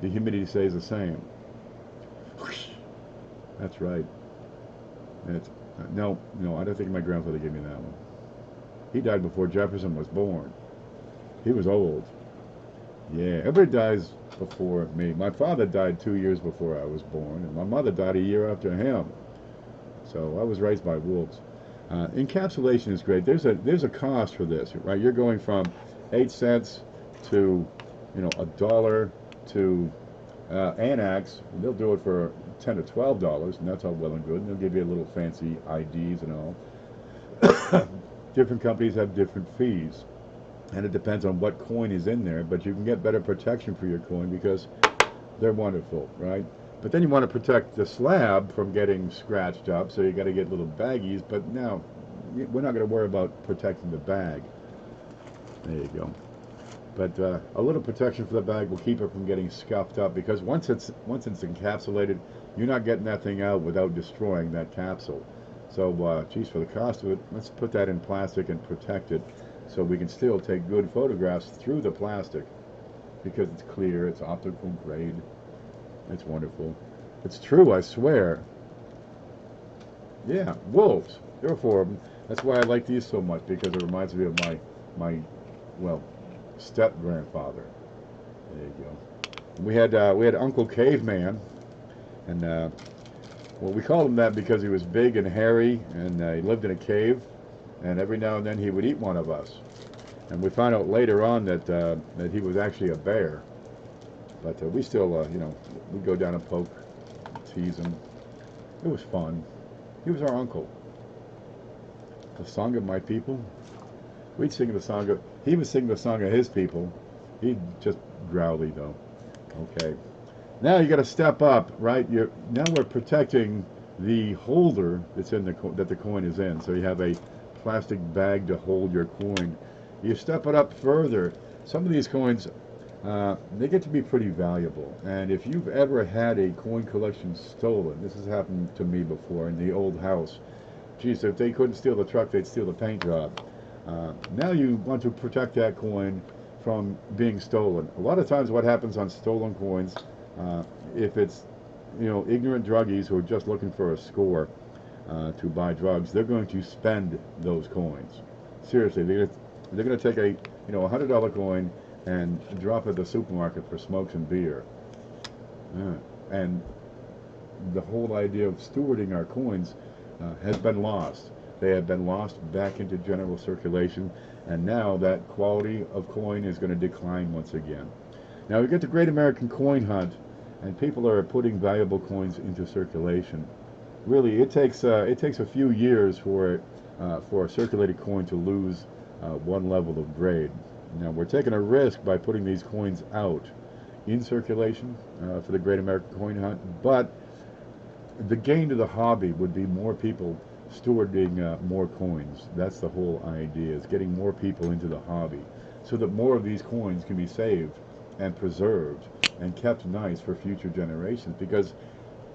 the humidity stays the same. That's right. And it's no, I don't think my grandfather gave me that one. He died before Jefferson was born. He was old. Yeah, everybody dies before me. My father died 2 years before I was born, and my mother died a year after him. So I was raised by wolves. Encapsulation is great. There's a cost for this, right? You're going from 8 cents to, $1 to Annex. They'll do it for $10 to $12, and that's all well and good. And they'll give you a little fancy IDs and all. Different companies have different fees, and it depends on what coin is in there. But you can get better protection for your coin because they're wonderful, right? But then you want to protect the slab from getting scratched up, so you got to get little baggies. But now we're not going to worry about protecting the bag. There you go. But a little protection for the bag will keep it from getting scuffed up, because once it's encapsulated, You're not getting that thing out without destroying that capsule. So, geez, for the cost of it, let's put that in plastic and protect it so we can still take good photographs through the plastic because it's clear, it's optical grade, it's wonderful. It's true, I swear. Yeah, wolves. There are 4 of them. That's why I like these so much, because it reminds me of my well, step-grandfather. There you go. We had Uncle Caveman, and well, we called him that because he was big and hairy, and he lived in a cave, and every now and then he would eat one of us. And we found out later on that he was actually a bear. But we still, you know, we'd go down and poke, tease him. It was fun. He was our uncle. The song of my people. We'd sing the song of, he would sing the song of his people. He'd just growly though. Okay. Now you got to step up, right? Now we're protecting the holder that's in that the coin is in. So you have a plastic bag to hold your coin. You step it up further. Some of these coins, they get to be pretty valuable. And if you've ever had a coin collection stolen, this has happened to me before in the old house. Geez, if they couldn't steal the truck, they'd steal the paint job. Now you want to protect that coin from being stolen. A lot of times what happens on stolen coins, if it's, you know, ignorant druggies who are just looking for a score to buy drugs, they're going to spend those coins. Seriously, they're going to take a, you know, $100 coin and drop it at the supermarket for smokes and beer. And the whole idea of stewarding our coins has been lost. They have been lost back into general circulation, and now that quality of coin is going to decline once again. Now we get the Great American Coin Hunt, and people are putting valuable coins into circulation. Really, it takes a few years for a circulated coin to lose one level of grade. Now we're taking a risk by putting these coins out in circulation for the Great American Coin Hunt, but the gain to the hobby would be more people stewarding more coins. That's the whole idea, is getting more people into the hobby so that more of these coins can be saved and preserved and kept nice for future generations, because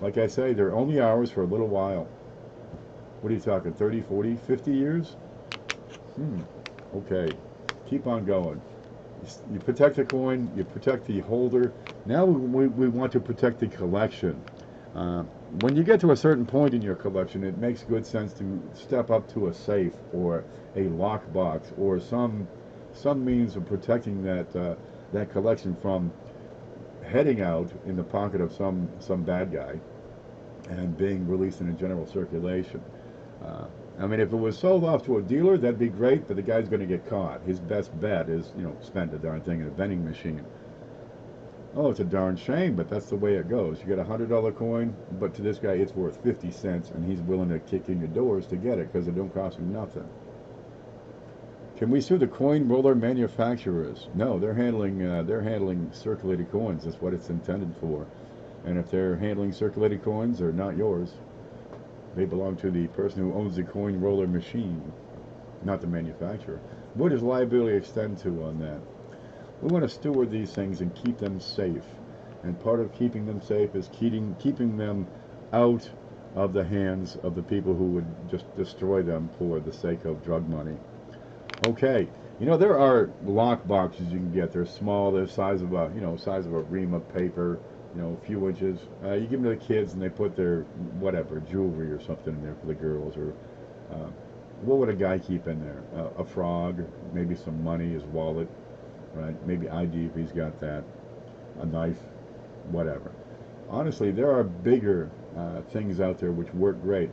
like I say, they're only ours for a little while. What are you talking, 30, 40, 50 years? Okay, keep on going. You protect the coin, you protect the holder. Now we want to protect the collection. When you get to a certain point in your collection, it makes good sense to step up to a safe or a lockbox or some means of protecting that collection from heading out in the pocket of some bad guy and being released in a general circulation. I mean, if it was sold off to a dealer, that'd be great, but the guy's going to get caught. His best bet is, you know, spend the darn thing in a vending machine. Oh, it's a darn shame, but that's the way it goes. You get a $100 coin, but to this guy it's worth 50 cents, and he's willing to kick in your doors to get it because it don't cost him nothing. Can we sue the coin roller manufacturers? No, they're handling circulated coins. That's what it's intended for. And if they're handling circulated coins, they're not yours. They belong to the person who owns the coin roller machine, not the manufacturer. What does liability extend to on that? We want to steward these things and keep them safe. And part of keeping them safe is keeping them out of the hands of the people who would just destroy them for the sake of drug money. Okay, you know, there are lock boxes you can get. They're small. They're size of a, you know, size of a ream of paper, you know, a few inches. You give them to the kids and they put their, whatever, jewelry or something in there for the girls. Or what would a guy keep in there? A frog, maybe some money, his wallet, right? Maybe ID if he's got that, a knife, whatever. Honestly, there are bigger things out there which work great.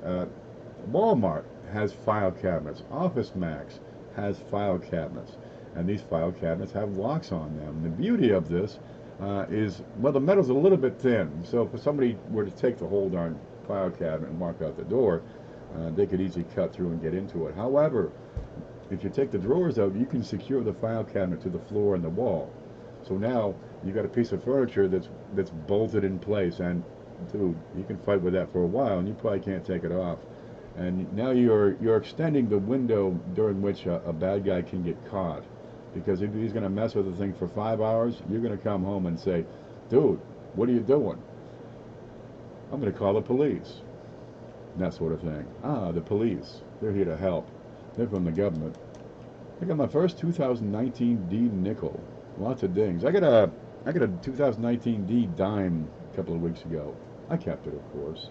Walmart has file cabinets. Office Max has file cabinets, and these file cabinets have locks on them. The beauty of this is, well, the metal's a little bit thin, so if somebody were to take the whole darn file cabinet and walk out the door, they could easily cut through and get into it. However, if you take the drawers out, you can secure the file cabinet to the floor and the wall. So now you've got a piece of furniture that's bolted in place, and dude, you can fight with that for a while, and you probably can't take it off. And now you're extending the window during which a bad guy can get caught, because if he's going to mess with the thing for 5 hours, you're going to come home and say, dude, what are you doing? I'm going to call the police. And that sort of thing. Ah, the police. They're here to help. They're from the government. I got my first 2019 D nickel. Lots of dings. I got a 2019 D dime a couple of weeks ago. I kept it, of course.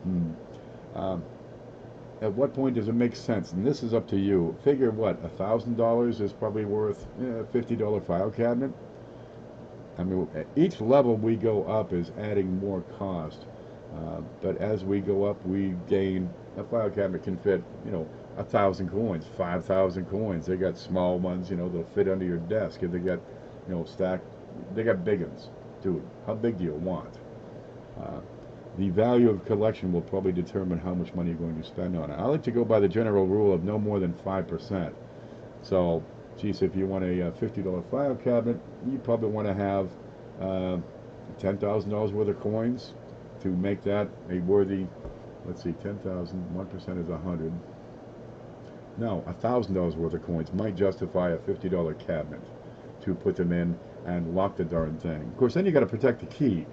Hmm. Um, at what point does it make sense? And this is up to you. Figure what, $1,000 is probably worth a $50 file cabinet. I mean, at each level we go up is adding more cost. But as we go up, we gain. A file cabinet can fit, 1,000 coins, 5,000 coins. They got small ones, they'll fit under your desk. If they got, stacked, they got big ones. Dude, how big do you want? The value of collection will probably determine how much money you're going to spend on it. I like to go by the general rule of no more than 5%. So, geez, if you want a $50 file cabinet, you probably want to have $10,000 worth of coins to make that a worthy. Let's see, 10,000, 1% is 100. No, $1,000 worth of coins might justify a $50 cabinet to put them in and lock the darn thing. Of course, then you got to protect the key.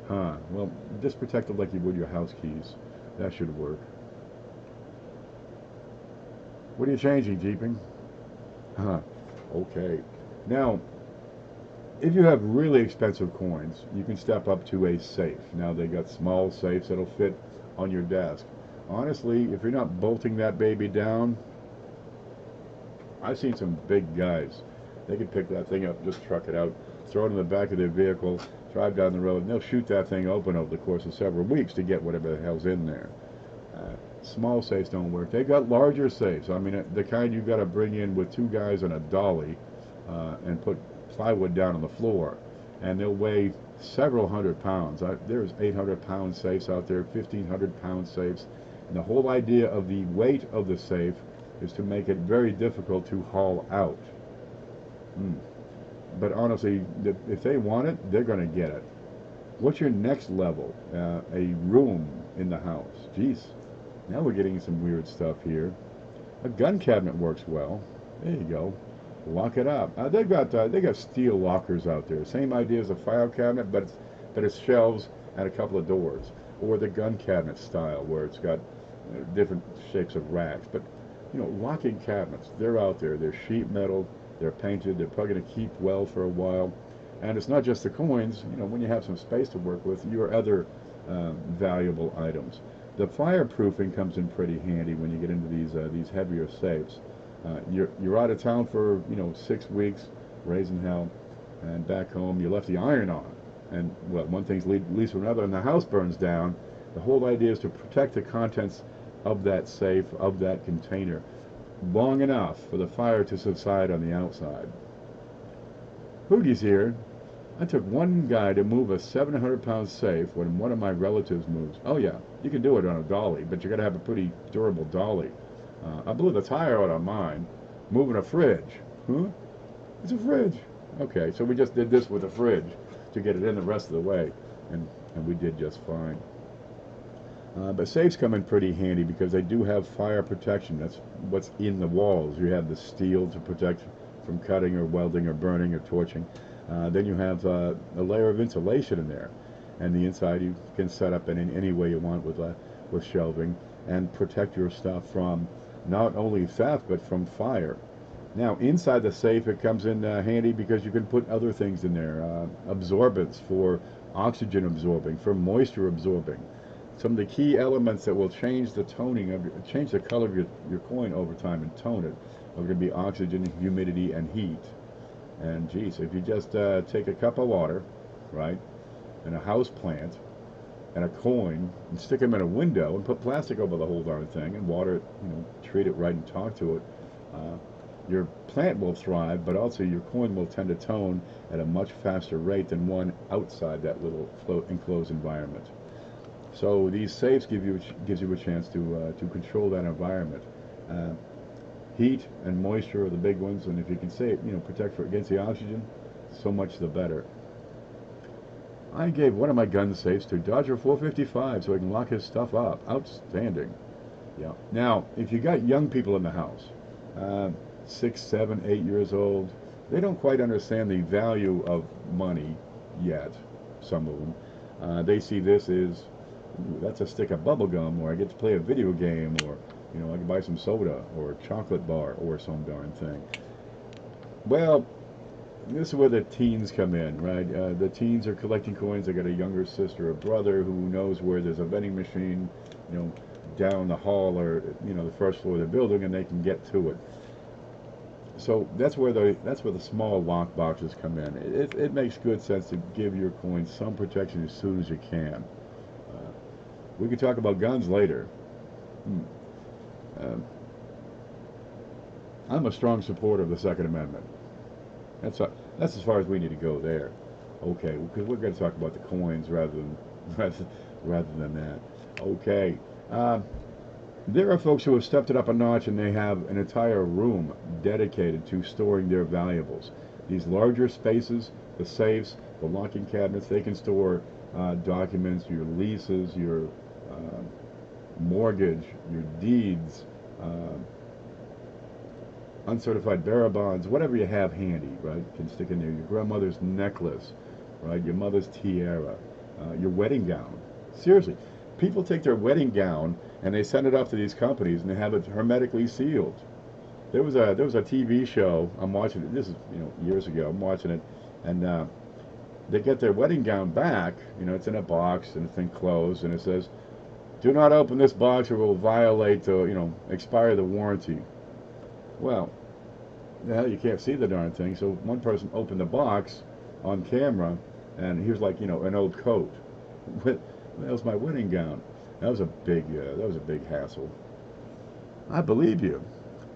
Huh, well, just protect it like you would your house keys. That should work. What are you changing, Jeeping? Huh, okay. Now, if you have really expensive coins, you can step up to a safe. Now, they got small safes that'll fit on your desk. Honestly, if you're not bolting that baby down, I've seen some big guys. They can pick that thing up, just truck it out, throw it in the back of their vehicle, drive down the road, and they'll shoot that thing open over the course of several weeks to get whatever the hell's in there. Small safes don't work. They got larger safes. I mean, the kind you've got to bring in with two guys on a dolly and put plywood down on the floor, and they'll weigh several hundred pounds. There's 800-pound safes out there, 1,500-pound safes, and the whole idea of the weight of the safe is to make it very difficult to haul out. But honestly, if they want it, they're going to get it. What's your next level? A room in the house. Jeez, now we're getting some weird stuff here. A gun cabinet works well. There you go. Lock it up. They got steel lockers out there. Same idea as a file cabinet, but it's shelves and a couple of doors, or the gun cabinet style where it's got different shapes of racks. But locking cabinets, they're out there. They're sheet metal. They're painted. They're probably going to keep well for a while. And it's not just the coins. When you have some space to work with, your other valuable items. The fireproofing comes in pretty handy when you get into these heavier safes. You're out of town for 6 weeks, raising hell, and back home you left the iron on, and well, one thing's leads to another, and the house burns down. The whole idea is to protect the contents of that safe, of that container, long enough for the fire to subside on the outside. Hoogie's here. I took one guy to move a 700-pound safe when one of my relatives moves. Oh yeah, you can do it on a dolly, but you got to have a pretty durable dolly. I blew the tire out on mine, moving a fridge. Huh? It's a fridge. Okay, so we just did this with a fridge to get it in the rest of the way, and we did just fine. But safes come in pretty handy because they do have fire protection. That's what's in the walls. You have the steel to protect from cutting or welding or burning or torching. Then you have a layer of insulation in there, and the inside you can set up in any way you want with shelving and protect your stuff from not only theft but from fire. Now inside the safe it comes in handy because you can put other things in there, absorbents for oxygen absorbing, for moisture absorbing. Some of the key elements that will change the change the color of your coin over time and tone it are going to be oxygen, humidity, and heat. And geez, if you just take a cup of water, right, and a house plant and a coin and stick them in a window and put plastic over the whole darn thing and water it, treat it right and talk to it, your plant will thrive, but also your coin will tend to tone at a much faster rate than one outside that little enclosed environment. So these safes gives you a chance to control that environment. Heat and moisture are the big ones, and if you can protect against the oxygen, so much the better. I gave one of my gun safes to Dodger 455 so he can lock his stuff up. Outstanding. Yeah. Now, if you got young people in the house, 6, 7, 8 years old, they don't quite understand the value of money yet, some of them. They see this as, ooh, that's a stick of bubble gum, or I get to play a video game, or I can buy some soda or a chocolate bar or some darn thing. Well, this is where the teens come in, right? The teens are collecting coins. They got a younger sister or brother who knows where there's a vending machine, down the hall or the first floor of the building, and they can get to it. So that's where the small lock boxes come in. It makes good sense to give your coins some protection as soon as you can. We can talk about guns later. I'm a strong supporter of the Second Amendment. That's as far as we need to go there. Okay, because we're going to talk about the coins rather than that. Okay. There are folks who have stepped it up a notch, and they have an entire room dedicated to storing their valuables. These larger spaces, the safes, the locking cabinets, they can store documents, your leases, your mortgage, your deeds, uncertified bearer bonds, whatever you have handy, right? You can stick in there your grandmother's necklace, right? Your mother's tiara, your wedding gown. Seriously, people take their wedding gown and they send it off to these companies and they have it hermetically sealed. There was a TV show, I'm watching it, this is years ago, I'm watching it, and they get their wedding gown back, it's in a box and it's enclosed, and it says, "Do not open this box or it will violate the, expire the warranty." Well, you can't see the darn thing, so one person opened the box on camera, and here's like, an old coat. That was my wedding gown. That was a big hassle. I believe you.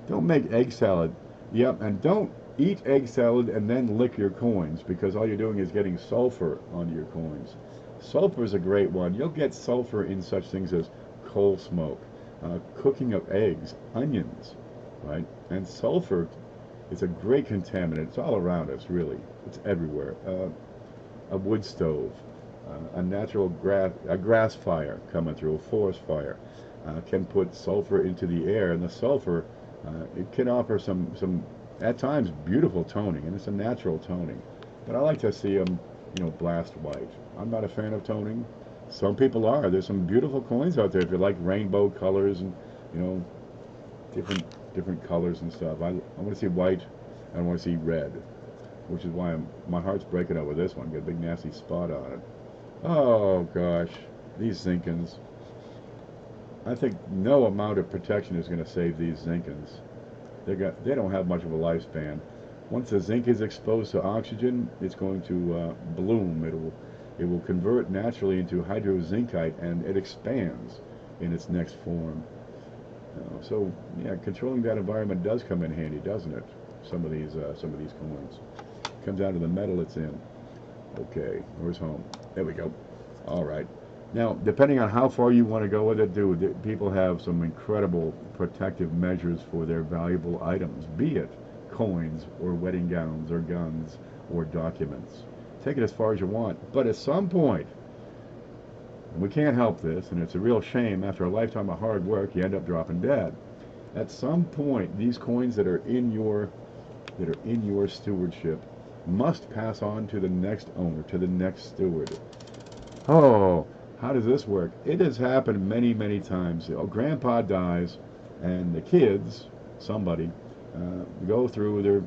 Don't make egg salad. Yep, and don't eat egg salad and then lick your coins, because all you're doing is getting sulfur onto your coins. Sulfur is a great one. You'll get sulfur in such things as coal smoke, cooking of eggs, onions, right? And sulfur is a great contaminant. It's all around us, really. It's everywhere. A wood stove, a natural grass fire coming through, a forest fire, can put sulfur into the air, and the sulfur it can offer some at times beautiful toning, and it's a natural toning. But I like to see them, blast white. I'm not a fan of toning. Some people are. There's some beautiful coins out there if you like rainbow colors and different colors and stuff. I want to see white. I want to see red, which is why my heart's breaking over this one. Got a big nasty spot on it. Oh gosh, these Zinkins. I think no amount of protection is going to save these Zinkins. They don't have much of a lifespan. Once the zinc is exposed to oxygen, it's going to bloom. It will convert naturally into hydrozincite, and it expands in its next form. So yeah, controlling that environment does come in handy, doesn't it? Some of these coins. Comes down to the metal it's in. Okay, where's home? There we go. All right. Now, depending on how far you want to go with it, people have some incredible protective measures for their valuable items, be it coins or wedding gowns or guns or documents. Take it as far as you want, but at some point, and we can't help this, and it's a real shame, after a lifetime of hard work, you end up dropping dead. At some point, these coins that are in your stewardship must pass on to the next owner, to the next steward. Oh, how does this work? It has happened many, many times. Grandpa dies, and the kids, somebody, go through. They're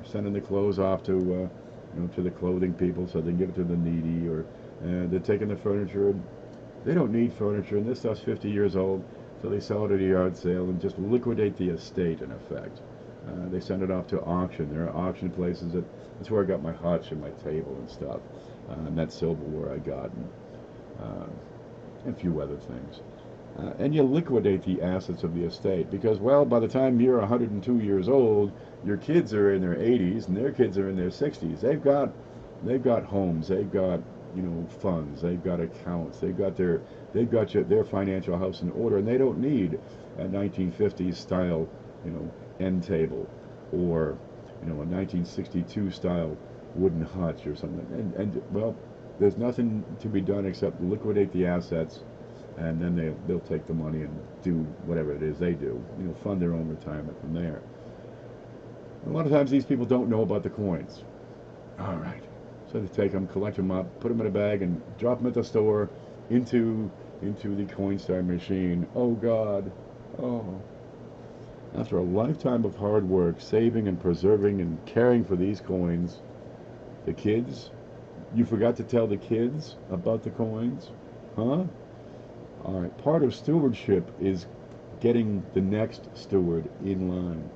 sending the clothes off to the clothing people so they can give it to the needy, or they're taking the furniture. And they don't need furniture, and this stuff's 50 years old, so they sell it at a yard sale and just liquidate the estate in effect. They send it off to auction. There are auction places that's where I got my hutch and my table and stuff, and that silverware I got, and a few other things. And you liquidate the assets of the estate, because, well, by the time you're 102 years old, your kids are in their 80s and their kids are in their 60s. They've got homes, they've got funds, they've got accounts, they've got their financial house in order, and they don't need a 1950s style end table, or a 1962 style wooden hutch or something. And well, there's nothing to be done except liquidate the assets, and then they'll take the money and do whatever it is they do, fund their own retirement from there. A lot of times these people don't know about the coins. All right, So they take them, collect them up, put them in a bag, and drop them at the store into the Coinstar machine. Oh God, oh. After a lifetime of hard work, saving and preserving and caring for these coins, the kids, you forgot to tell the kids about the coins, huh? All right, part of stewardship is getting the next steward in line.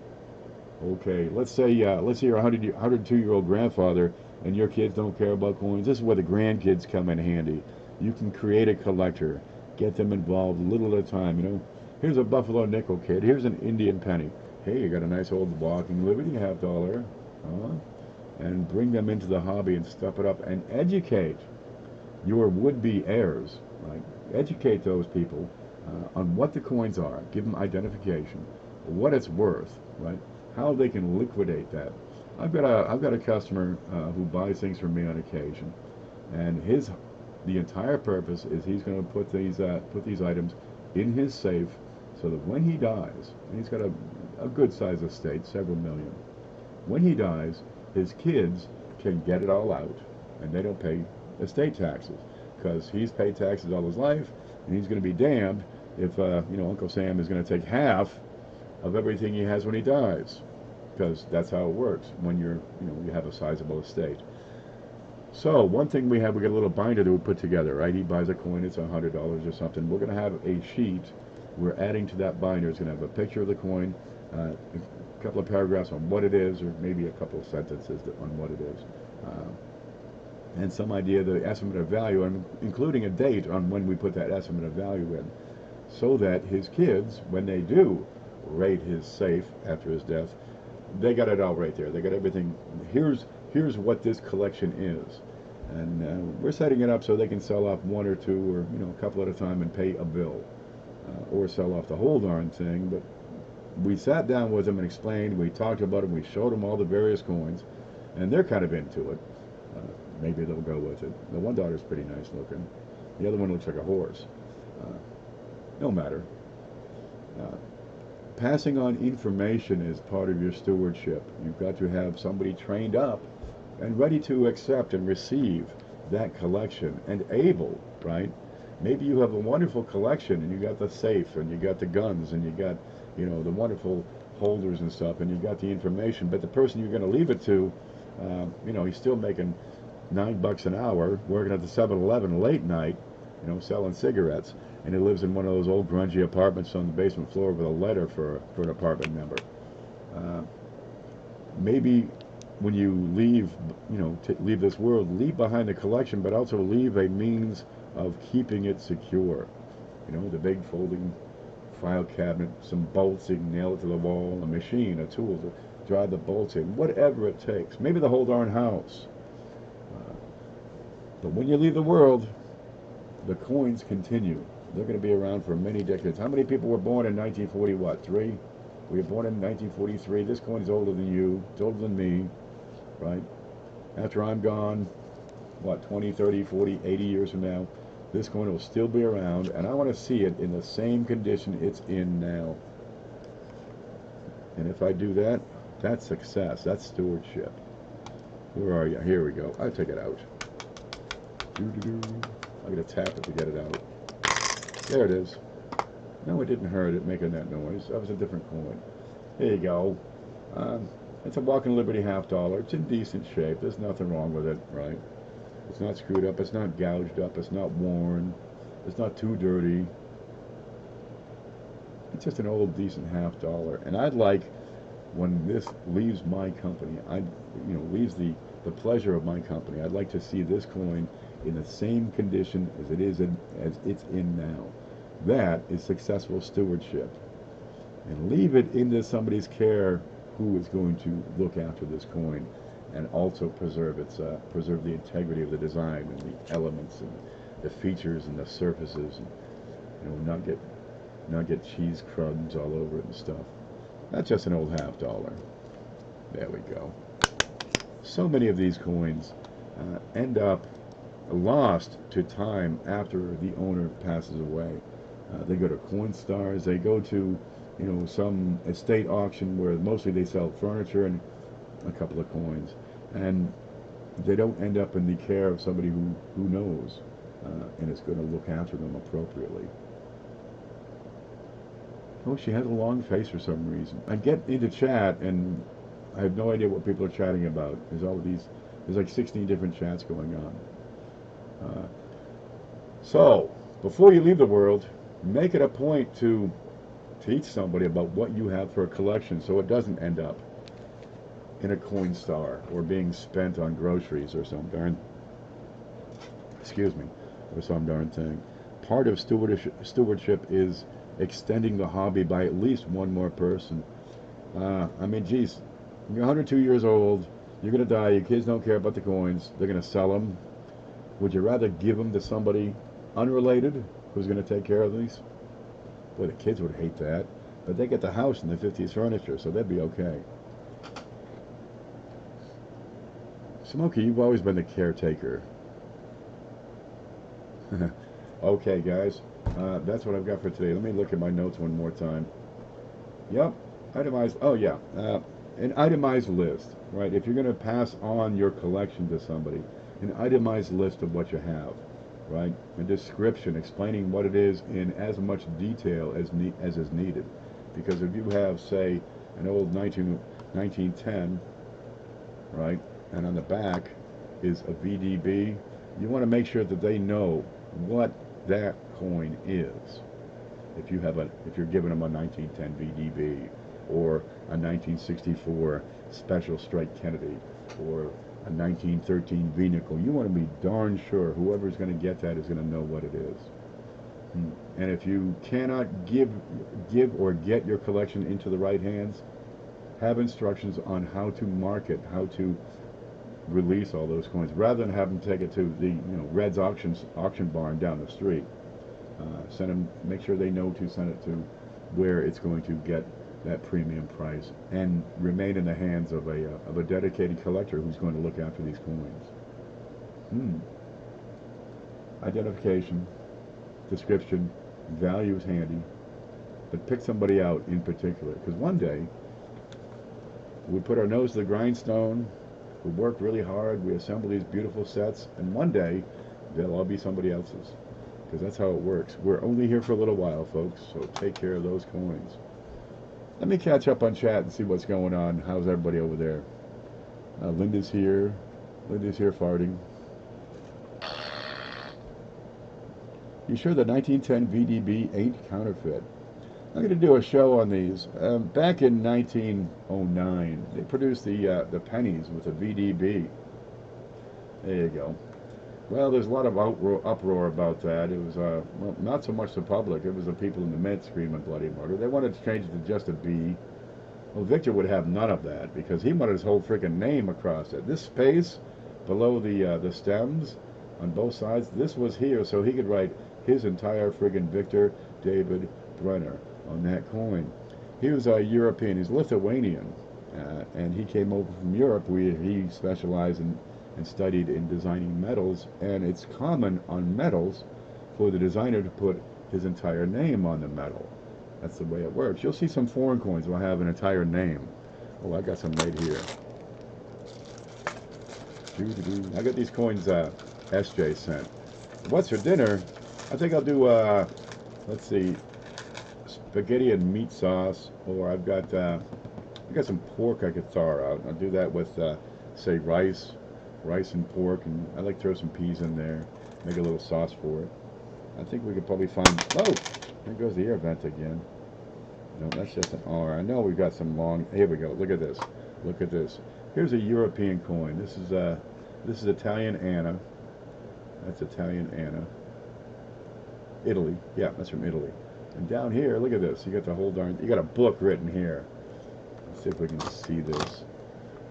Okay, let's say you're a 102-year-old grandfather and your kids don't care about coins. This is where the grandkids come in handy. You can create a collector, get them involved little at a time. You know, here's a Buffalo nickel, kid. Here's an Indian penny. Hey, you got a nice old walking Liberty $50, huh? And bring them into the hobby and step it up and educate your would-be heirs. Right? Educate those people on what the coins are. Give them identification, what it's worth, right? How they can liquidate that. I've got a customer who buys things from me on occasion, and the entire purpose is he's going to put these items in his safe, so that when he dies, and he's got a good size estate, several million. When he dies, his kids can get it all out, and they don't pay estate taxes, because he's paid taxes all his life, and he's going to be damned if Uncle Sam is going to take half of everything he has when he dies, because that's how it works when you have a sizable estate. So one thing we got a little binder that we put together, right? He buys a coin, it's $100 or something. We're going to have a sheet we're adding to that binder. It's going to have a picture of the coin, a couple of paragraphs on what it is, or maybe a couple of sentences on what it is, and some idea of the estimate of value, and including a date on when we put that estimate of value in, so that his kids, when they do raid his safe after his death, they got it all right there. They got everything. Here's what this collection is, and we're setting it up so they can sell off one or two, or a couple at a time, and pay a bill, or sell off the whole darn thing. But we sat down with them and explained. We talked about it. We showed them all the various coins, and they're kind of into it. Maybe they'll go with it. The one daughter's pretty nice looking. The other one looks like a horse. No matter. Passing on information is part of your stewardship. You've got to have somebody trained up and ready to accept and receive that collection, and able, right? Maybe you have a wonderful collection, and you got the safe, and you got the guns, and you got, the wonderful holders and stuff, and you got the information, but the person you're going to leave it to, he's still making $9 an hour, working at the 7-Eleven late night, selling cigarettes, and he lives in one of those old grungy apartments on the basement floor with a letter for an apartment member. Maybe when you leave, leave this world, leave behind the collection, but also leave a means of keeping it secure. The big folding file cabinet, some bolts you can nail it to the wall, a machine, a tool to drive the bolts in, whatever it takes. Maybe the whole darn house. But when you leave the world, the coins continue. They're going to be around for many decades. How many people were born in 1940, what, 3? We were born in 1943. This coin is older than you. It's older than me, right? After I'm gone, what, 20, 30, 40, 80 years from now, this coin will still be around, and I want to see it in the same condition it's in now. And if I do that, that's success. That's stewardship. Where are you? Here we go. I'll take it out. I'm going to tap it to get it out. There it is. No, it didn't hurt it making that noise. That was a different coin. There you go. It's a Walking Liberty $50. It's in decent shape. There's nothing wrong with it, right? It's not screwed up. It's not gouged up. It's not worn. It's not too dirty. It's just an old, decent $50. And I'd like, when this leaves my company, leaves the pleasure of my company, I'd like to see this coin in the same condition as it is as it's in now. That is successful stewardship. And leave it into somebody's care who is going to look after this coin, and also preserve the integrity of the design and the elements and the features and the surfaces, and not get cheese crumbs all over it and stuff. Not just an old $50. There we go. So many of these coins end up lost to time after the owner passes away. They go to Coinstars, they go to some estate auction where mostly they sell furniture and a couple of coins, and they don't end up in the care of somebody who knows and is going to look after them appropriately. Oh, she has a long face for some reason. I get into chat and I have no idea what people are chatting about. There's like 16 different chats going on. So, before you leave the world, make it a point to teach somebody about what you have for a collection so it doesn't end up in a coin star or being spent on groceries or some darn, or some darn thing. Part of stewardship is extending the hobby by at least one more person. I mean, geez, you're 102 years old, you're going to die, your kids don't care about the coins, they're going to sell them. Would you rather give them to somebody unrelated who's going to take care of these? Boy, the kids would hate that. But they get the house and the 50s furniture, so they'd be okay. Smokey, you've always been the caretaker. Okay, guys. That's what I've got for today. Let me look at my notes one more time. Yep. Itemized. Oh, yeah. An itemized list, right? If you're going to pass on your collection to somebody, an itemized list of what you have, right? A description explaining what it is in as much detail as is needed. Because if you have, say, an old 1910, right, and on the back is a VDB, you want to make sure that they know what that coin is. If you're giving them a 1910 VDB or a 1964 Special Strike Kennedy or a 1913 V-nickel, you want to be darn sure whoever's going to get that is going to know what it is. And if you cannot give or get your collection into the right hands, have instructions on how to market, how to release all those coins, rather than have them take it to the Red's auction barn down the street. Send them, make sure they know to send it to where it's going to get that premium price and remain in the hands of a dedicated collector who's going to look after these coins. Identification, description, value is handy, but pick somebody out in particular, because one day we put our nose to the grindstone, we work really hard, we assemble these beautiful sets, and one day they'll all be somebody else's, because that's how it works. We're only here for a little while, folks, so take care of those coins. Let me catch up on chat and see what's going on. How's everybody over there? Linda's here. Linda's here farting. You sure the 1910 VDB ain't counterfeit? I'm going to do a show on these. Back in 1909, they produced the pennies with a VDB. There you go. Well, there's a lot of uproar about that. It was well, not so much the public. It was the people in the Mint screaming bloody murder. They wanted to change it to just a B. Well, Victor would have none of that because he wanted his whole freaking name across it. This space below the stems on both sides, this was here, so he could write his entire friggin' Victor David Brenner on that coin. He was a European. He's Lithuanian, and he came over from Europe where he specialized in and studied in designing metals, and it's common on metals for the designer to put his entire name on the metal. That's the way it works. You'll see some foreign coins will have an entire name. Oh, I got some right here. I got these coins SJ sent. What's for dinner? I think I'll do, let's see, spaghetti and meat sauce, or I've got some pork I could thaw out. I'll do that with, say, rice and pork, and I like to throw some peas in there, make a little sauce for it. I think we could probably find, oh, there goes the air vent again. No, that's just an R. I know we've got some long, here we go, look at this, look at this. Here's a European coin. This is Italian Anna. That's Italian Anna. Italy, yeah, that's from Italy. And down here, look at this, you got the whole darn, you got a book written here. Let's see if we can see this.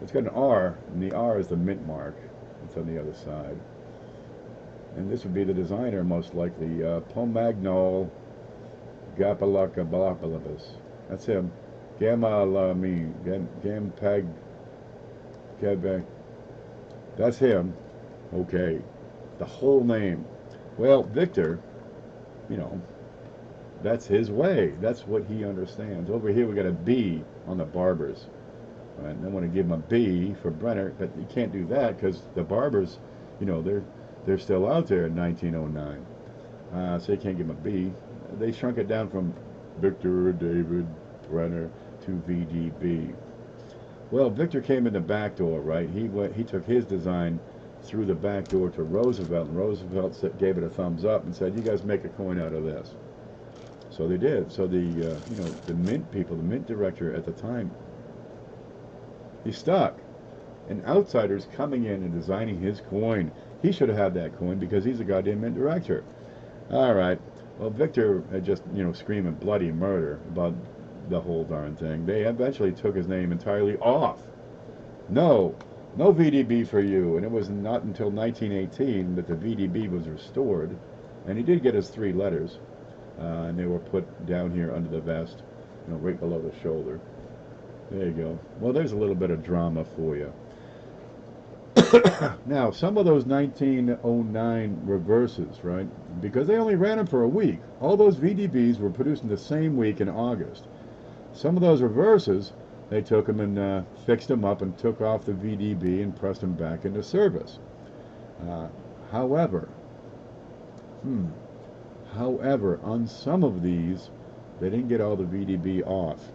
It's got an R, and the R is the mint mark. It's on the other side. And this would be the designer, most likely. Pomagnol Gapalakabalapalabas. That's him. Gamalami. Gampag. Quebec. That's him. Okay. The whole name. Well, Victor, that's his way. That's what he understands. Over here we got a B on the barbers. Right? And I want to give him a B for Brenner, but you can't do that because the barbers, you know, they're still out there in 1909. So you can't give him a B. They shrunk it down from Victor David Brenner to VDB. Well, Victor came in the back door, right? He took his design through the back door to Roosevelt, and Roosevelt gave it a thumbs up and said, "You guys make a coin out of this." So they did. So the you know, the mint people, the mint director at the time, he's stuck. And outsiders coming in and designing his coin. He should have had that coin because he's a goddamn mint director. All right. Well, Victor had just, you know, screaming bloody murder about the whole darn thing. They eventually took his name entirely off. No, no VDB for you. And it was not until 1918 that the VDB was restored. And he did get his 3 letters. And they were put down here under the vest, you know, right below the shoulder. There you go. Well, there's a little bit of drama for you. Now, some of those 1909 reverses, right, because they only ran them for a week, all those VDBs were produced in the same week in August. Some of those reverses, they took them and fixed them up and took off the VDB and pressed them back into service. However, on some of these, they didn't get all the VDB off.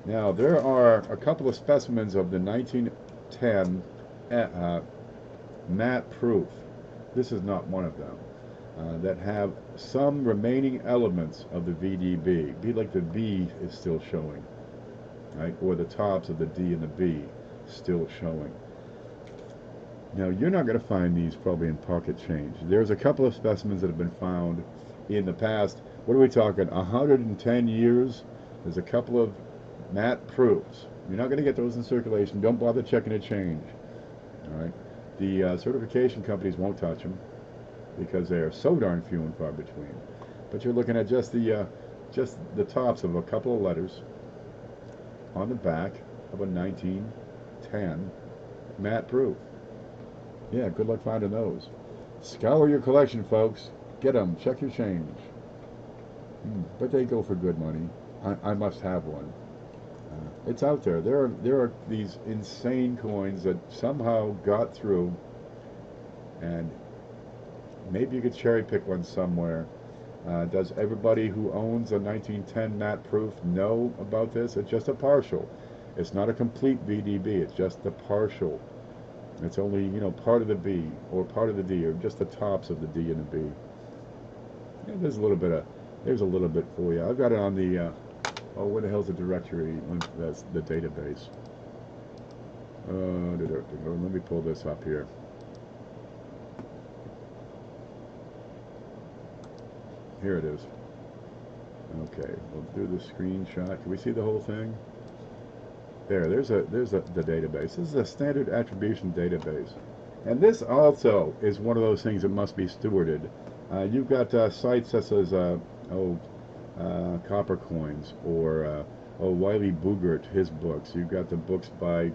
Now, there are a couple of specimens of the 1910 matte proof. This is not one of them. That have some remaining elements of the VDB. Be like the B is still showing, right? Or the tops of the D and the B still showing. Now, you're not going to find these probably in pocket change. There's a couple of specimens that have been found in the past. What are we talking? 110 years? There's a couple of matte proofs. You're not going to get those in circulation. Don't bother checking a change. All right. The certification companies won't touch them because they are so darn few and far between. But you're looking at just the tops of a couple of letters on the back of a 1910 matte proof. Yeah, good luck finding those. Scour your collection, folks. Get them. Check your change. But they go for good money. I must have one. It's out there. There are these insane coins that somehow got through, and maybe you could cherry pick one somewhere. Does everybody who owns a 1910 matte proof know about this? It's just a partial. It's not a complete VDB. It's just the partial. It's only, you know, part of the B or part of the D or just the tops of the D and the B. Yeah, there's a little bit for you. I've got it on the oh, where the hell's the directory? That's the database. Let me pull this up here. Here it is. Okay, we'll do the screenshot. Can we see the whole thing? There's the database. This is a standard attribution database. And this also is one of those things that must be stewarded. You've got sites such as Copper Coins or Wiley Boogert, his books. You've got the books by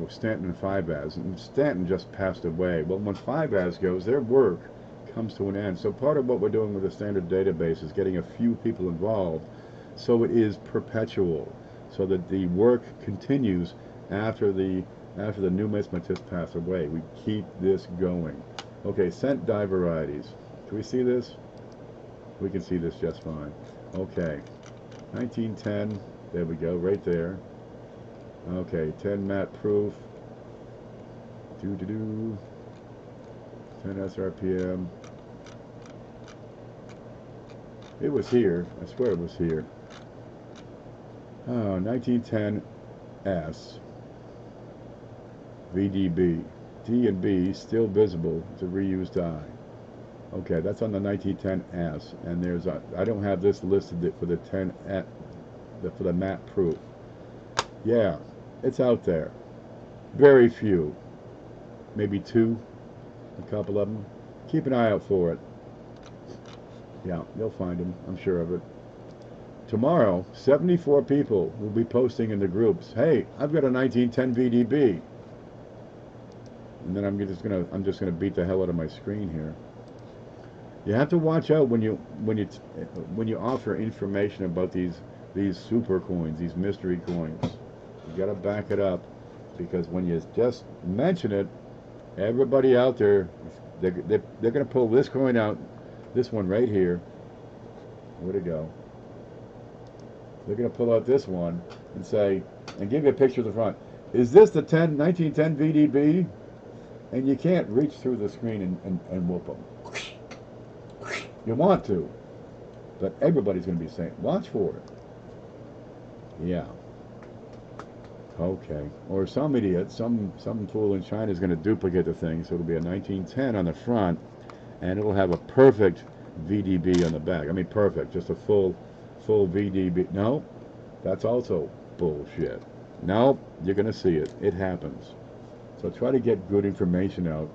Stanton and Fivaz. And Stanton just passed away. Well, when Fivaz goes, their work comes to an end. So part of what we're doing with the standard database is getting a few people involved so it is perpetual, so that the work continues after the numismatists pass away. We keep this going. Okay, cent die varieties. Can we see this? We can see this just fine. Okay, 1910, there we go, right there. Okay, 10 matte proof. 10 SRPM. It was here. I swear it was here. 1910 S. VDB. D and B still visible. It's a reused die. Okay, that's on the 1910 S. And there's I don't have this listed for the 10 for the matte proof. Yeah, it's out there. Very few. Maybe 2. A couple of them. Keep an eye out for it. Yeah, you'll find them. I'm sure of it. Tomorrow, 74 people will be posting in the groups, "Hey, I've got a 1910 VDB." And then I'm just gonna beat the hell out of my screen here. You have to watch out when you offer information about these these super coins, these mystery coins. You got to back it up, because when you just mention it, everybody out there, they're going to pull this coin out, this one right here. Where'd it go? They're going to pull out this one and say, and give you a picture of the front. Is this the 1910 VDB? And you can't reach through the screen and whoop them. You want to, but everybody's going to be saying, watch for it. Yeah. Okay. Or some idiot, some fool in China is going to duplicate the thing, so it'll be a 1910 on the front, and it'll have a perfect VDB on the back. I mean, perfect, just a full VDB. No, that's also bullshit. No, you're going to see it. It happens. So try to get good information out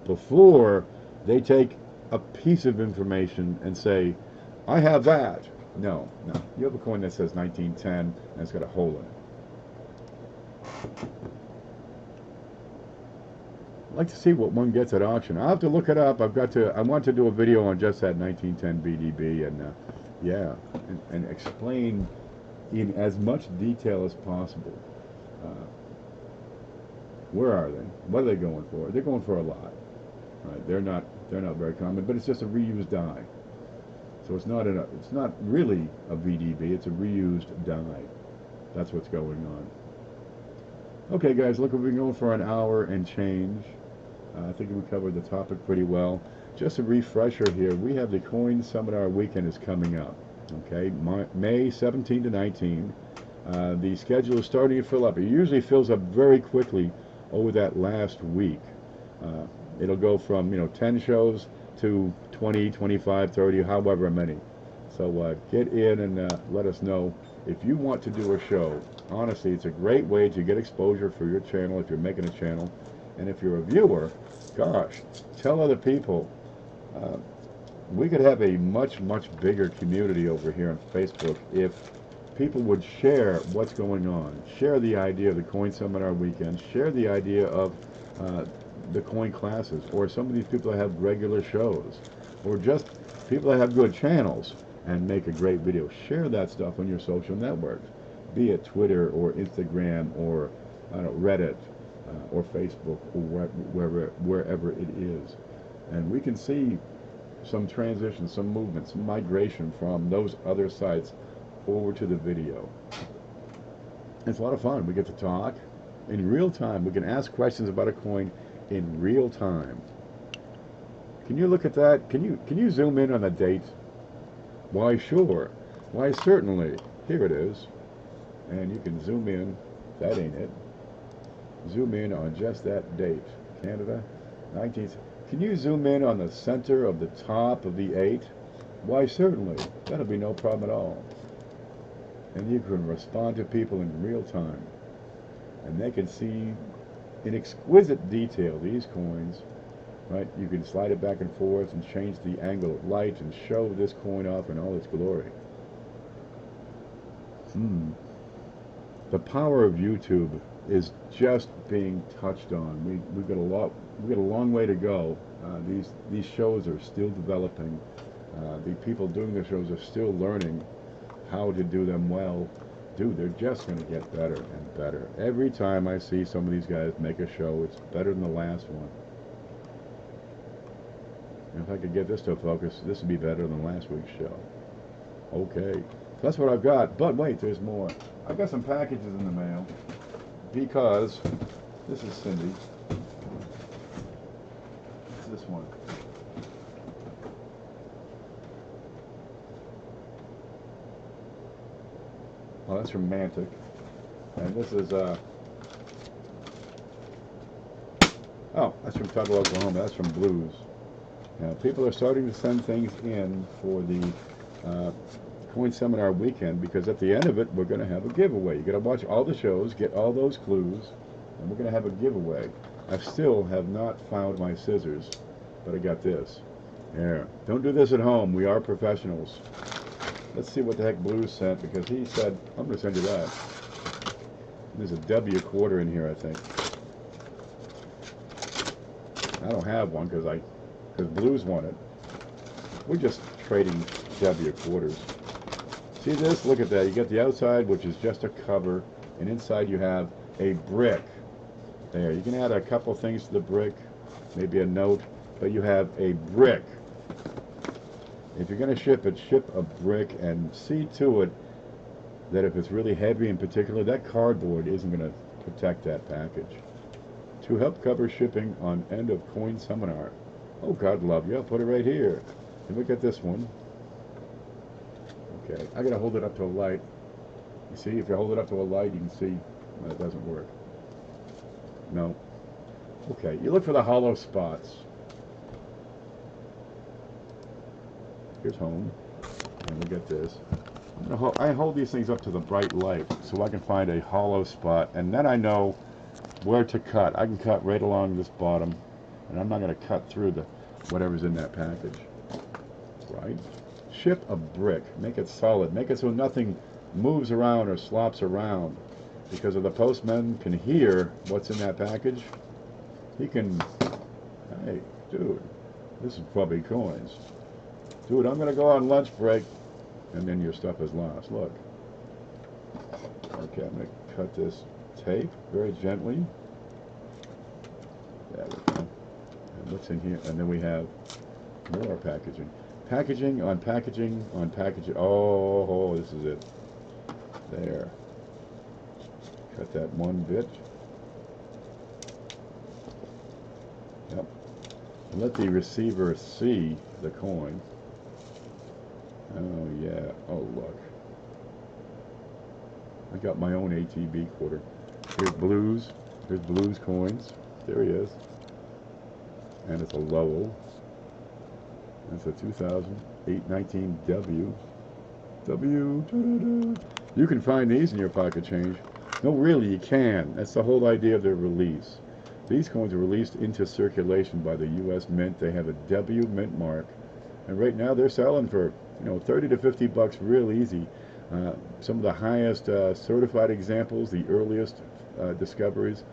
before they take a piece of information and say, I have that. No. You have a coin that says 1910 and it's got a hole in it. I'd like to see what one gets at auction. I'll have to look it up. I want to do a video on just that 1910 BDB and yeah, and explain in as much detail as possible. Where are they? What are they going for? They're going for a lot. Right? They're not very common, but it's just a reused die. So it's not really a VDB. It's a reused die. That's what's going on. Okay, guys, look, we've been going for an hour and change. I think we covered the topic pretty well. Just a refresher here. We have the Coin Seminar Weekend is coming up. Okay, May 17 to 19. The schedule is starting to fill up. It usually fills up very quickly over that last week. It'll go from 10 shows to 20, 25, 30, however many. So get in and let us know if you want to do a show. Honestly, it's a great way to get exposure for your channel if you're making a channel. And if you're a viewer, gosh, tell other people. We could have a much bigger community over here on Facebook if people would share what's going on, share the idea of the Coin Seminar Weekend, share the idea of the coin classes, or some of these people that have regular shows, or just people that have good channels and make a great video. Share that stuff on your social networks, be it Twitter or Instagram or Reddit or Facebook or wherever it is. And we can see some transition, some movement, some migration from those other sites over to the video. It's a lot of fun. We get to talk in real time. We can ask questions about a coin in real time. Can you look at that? Can you zoom in on the date? Why, sure. Why, certainly. Here it is. And you can zoom in. That ain't it. Zoom in on just that date. Canada, 19th. Can you zoom in on the center of the top of the 8? Why, certainly. That'll be no problem at all. And you can respond to people in real time. And they can see in exquisite detail these coins, right? You can slide it back and forth and change the angle of light and show this coin off in all its glory. The power of YouTube is just being touched on. We've got a long way to go. These shows are still developing. The people doing the shows are still learning how to do them well. Dude, they're just going to get better and better. Every time I see some of these guys make a show, it's better than the last one. And if I could get this to focus, this would be better than last week's show. Okay, so that's what I've got. But wait, there's more. I've got some packages in the mail because this is Cindy. It's this one. Oh, that's from Mantic. And this is, oh, that's from Tuttle, Oklahoma. That's from Blues. Now, people are starting to send things in for the Coin Seminar Weekend, because at the end of it, we're going to have a giveaway. You got to watch all the shows, get all those clues, and we're going to have a giveaway. I still have not found my scissors, but I got this. There. Don't do this at home. We are professionals. Let's see what the heck Blues sent, because he said, I'm going to send you that. There's a W quarter in here, I think. I don't have one because Blues want it. We're just trading W quarters. See this? Look at that. You get the outside, which is just a cover, and inside you have a brick. There, you can add a couple things to the brick, maybe a note, but you have a brick. If you're going to ship it, ship a brick, and see to it that if it's really heavy in particular, that cardboard isn't going to protect that package. To help cover shipping on end of coin seminar. Oh, God love you. I'll put it right here. And look at this one. Okay, I got to hold it up to a light. You see, if you hold it up to a light, you can see it doesn't work. No. Okay, you look for the hollow spots. Here's home. And look at this. I hold these things up to the bright light so I can find a hollow spot, and then I know where to cut. I can cut right along this bottom, and I'm not going to cut through the whatever's in that package. Right? Ship a brick. Make it solid. Make it so nothing moves around or slops around, because if the postman can hear what's in that package, he can, hey, dude, this is probably coins. Dude, I'm going to go on lunch break, and then your stuff is lost. Look. Okay, I'm going to cut this tape very gently. There we go. And what's in here? And then we have more packaging. Packaging on packaging on packaging. Oh, this is it. There. Cut that one bit. Yep. And let the receiver see the coin. Oh, yeah. Oh, look. I got my own ATB quarter. Here's Blues. Here's Blues coins. There he is. And it's a Lowell. That's a 2008 19W. W. Da-da-da. You can find these in your pocket change. No, really, you can. That's the whole idea of their release. These coins are released into circulation by the U.S. Mint. They have a W mint mark. And right now they're selling for, 30 to 50 bucks real easy. Some of the highest certified examples, the earliest discoveries,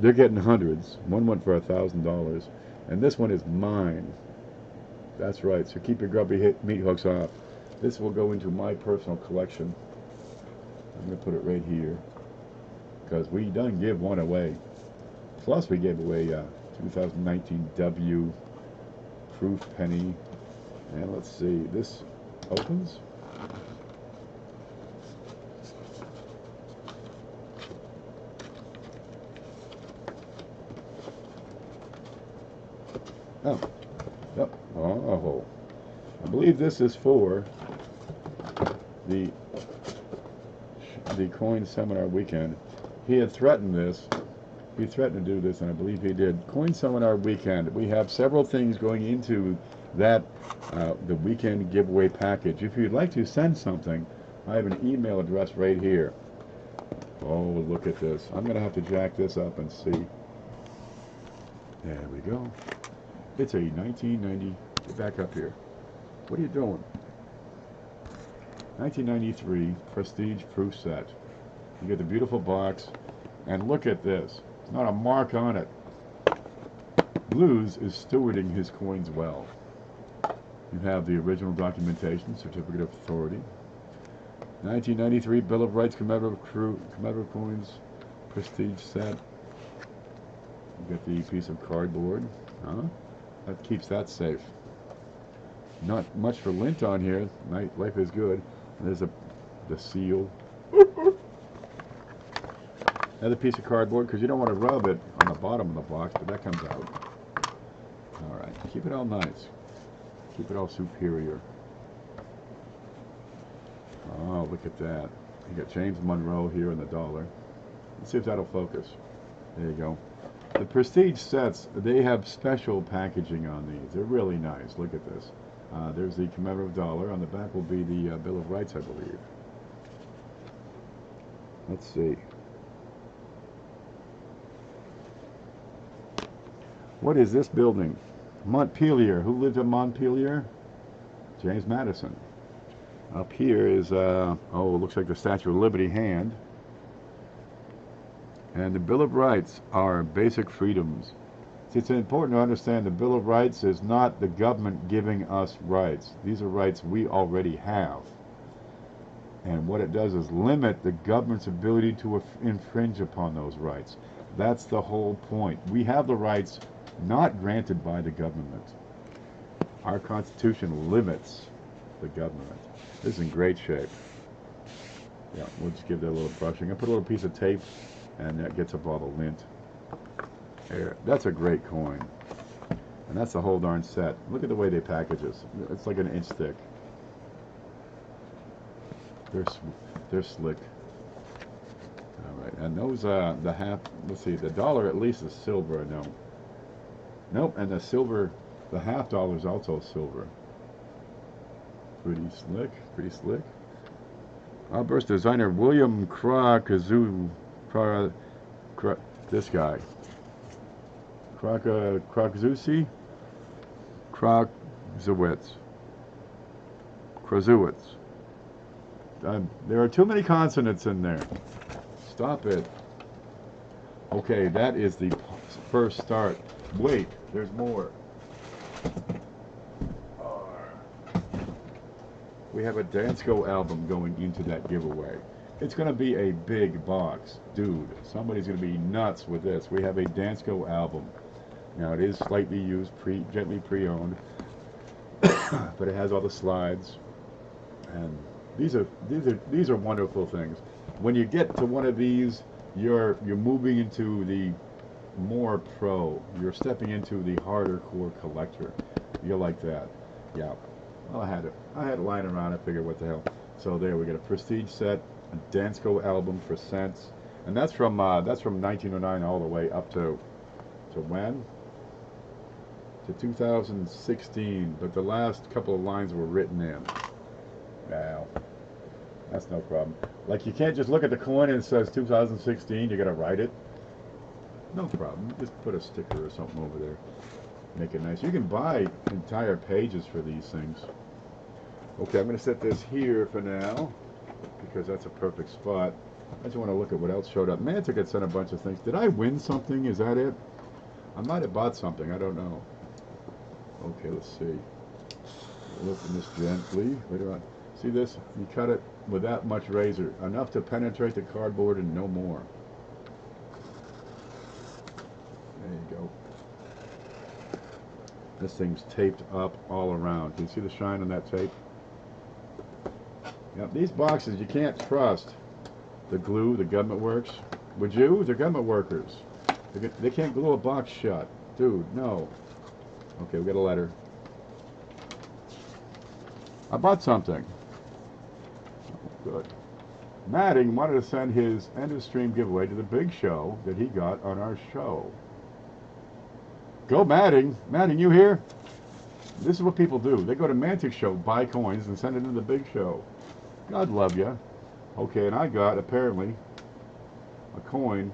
they're getting hundreds. One went for $1,000. And this one is mine. That's right. So keep your grubby meat hooks off. This will go into my personal collection. I'm going to put it right here, because we done give one away. Plus we gave away 2019 W proof penny. And let's see, this opens. Oh, yep. Oh, I believe this is for the coin seminar weekend. He had threatened this. He threatened to do this, and I believe he did. Coin seminar weekend. We have several things going into that the weekend giveaway package. If you'd like to send something, I have an email address right here. Oh, look at this. I'm going to have to jack this up and see. There we go. It's a 1990. Get back up here. What are you doing? 1993 Prestige Proof Set. You get the beautiful box, and look at this. There's not a mark on it. Blues is stewarding his coins well. You have the original documentation, certificate of authority. 1993 Bill of Rights commemorative coins, Prestige set. You get the piece of cardboard. That keeps that safe. Not much for lint on here. Life is good. And there's the seal. Another piece of cardboard, because you don't want to rub it on the bottom of the box, but that comes out. All right, keep it all nice. Keep it all superior. Oh, look at that. You got James Monroe here in the dollar. Let's see if that'll focus. There you go. The Prestige sets, they have special packaging on these. They're really nice. Look at this. There's the commemorative dollar. On the back will be the Bill of Rights, I believe. Let's see. What is this building? Montpelier. Who lived in Montpelier? James Madison. Up here is, it looks like the Statue of Liberty hand. And the Bill of Rights are basic freedoms. It's important to understand the Bill of Rights is not the government giving us rights. These are rights we already have. And what it does is limit the government's ability to infringe upon those rights. That's the whole point. We have the rights not granted by the government. Our Constitution limits the government. This is in great shape. Yeah, we'll just give that a little brushing. I put a little piece of tape, and that gets up all the lint. There. That's a great coin. And that's the whole darn set. Look at the way they package this. It's like an inch thick. They're slick. All right, and those the half. Let's see, the dollar at least is silver. I know. Nope, and the silver, the half dollar is also silver. Pretty slick. Pretty slick. Outburst designer William this guy. Krokzewski? Krozowitz. There are too many consonants in there. Stop it. Okay, that is the first start. Wait, there's more. We have a Dansko album going into that giveaway. It's going to be a big box. Dude, somebody's going to be nuts with this. We have a Dansko album. Now, it is slightly used, gently pre-owned, but it has all the slides. And these are wonderful things. When you get to one of these, you're moving into the more pro. You're stepping into the harder core collector. You're like that. Yeah. Well, I had it lying around. I figured, what the hell. So there, we get a prestige set, a Dansko album for cents, and that's from 1909 all the way up to when? To 2016. But the last couple of lines were written in. Now, that's no problem. Like, you can't just look at the coin and it says 2016. You got to write it. No problem. Just put a sticker or something over there. Make it nice. You can buy entire pages for these things. Okay, I'm going to set this here for now because that's a perfect spot. I just want to look at what else showed up. Mantic had sent a bunch of things. Did I win something? Is that it? I might have bought something. I don't know. Okay, let's see. Open this gently. Wait a minute. See this? You cut it with that much razor. Enough to penetrate the cardboard and no more. There you go. This thing's taped up all around. Can you see the shine on that tape? Yep, these boxes you can't trust. The glue, the government works. Would you? They're government workers. They can't glue a box shut. Dude, no. Okay, we got a letter. I bought something. Oh, good. Matting wanted to send his end of stream giveaway to the big show that he got on our show. Go Matting. Matting, you here? This is what people do. They go to Mantic Show, buy coins, and send it to the big show. God love you. Okay, and I got, apparently, a coin,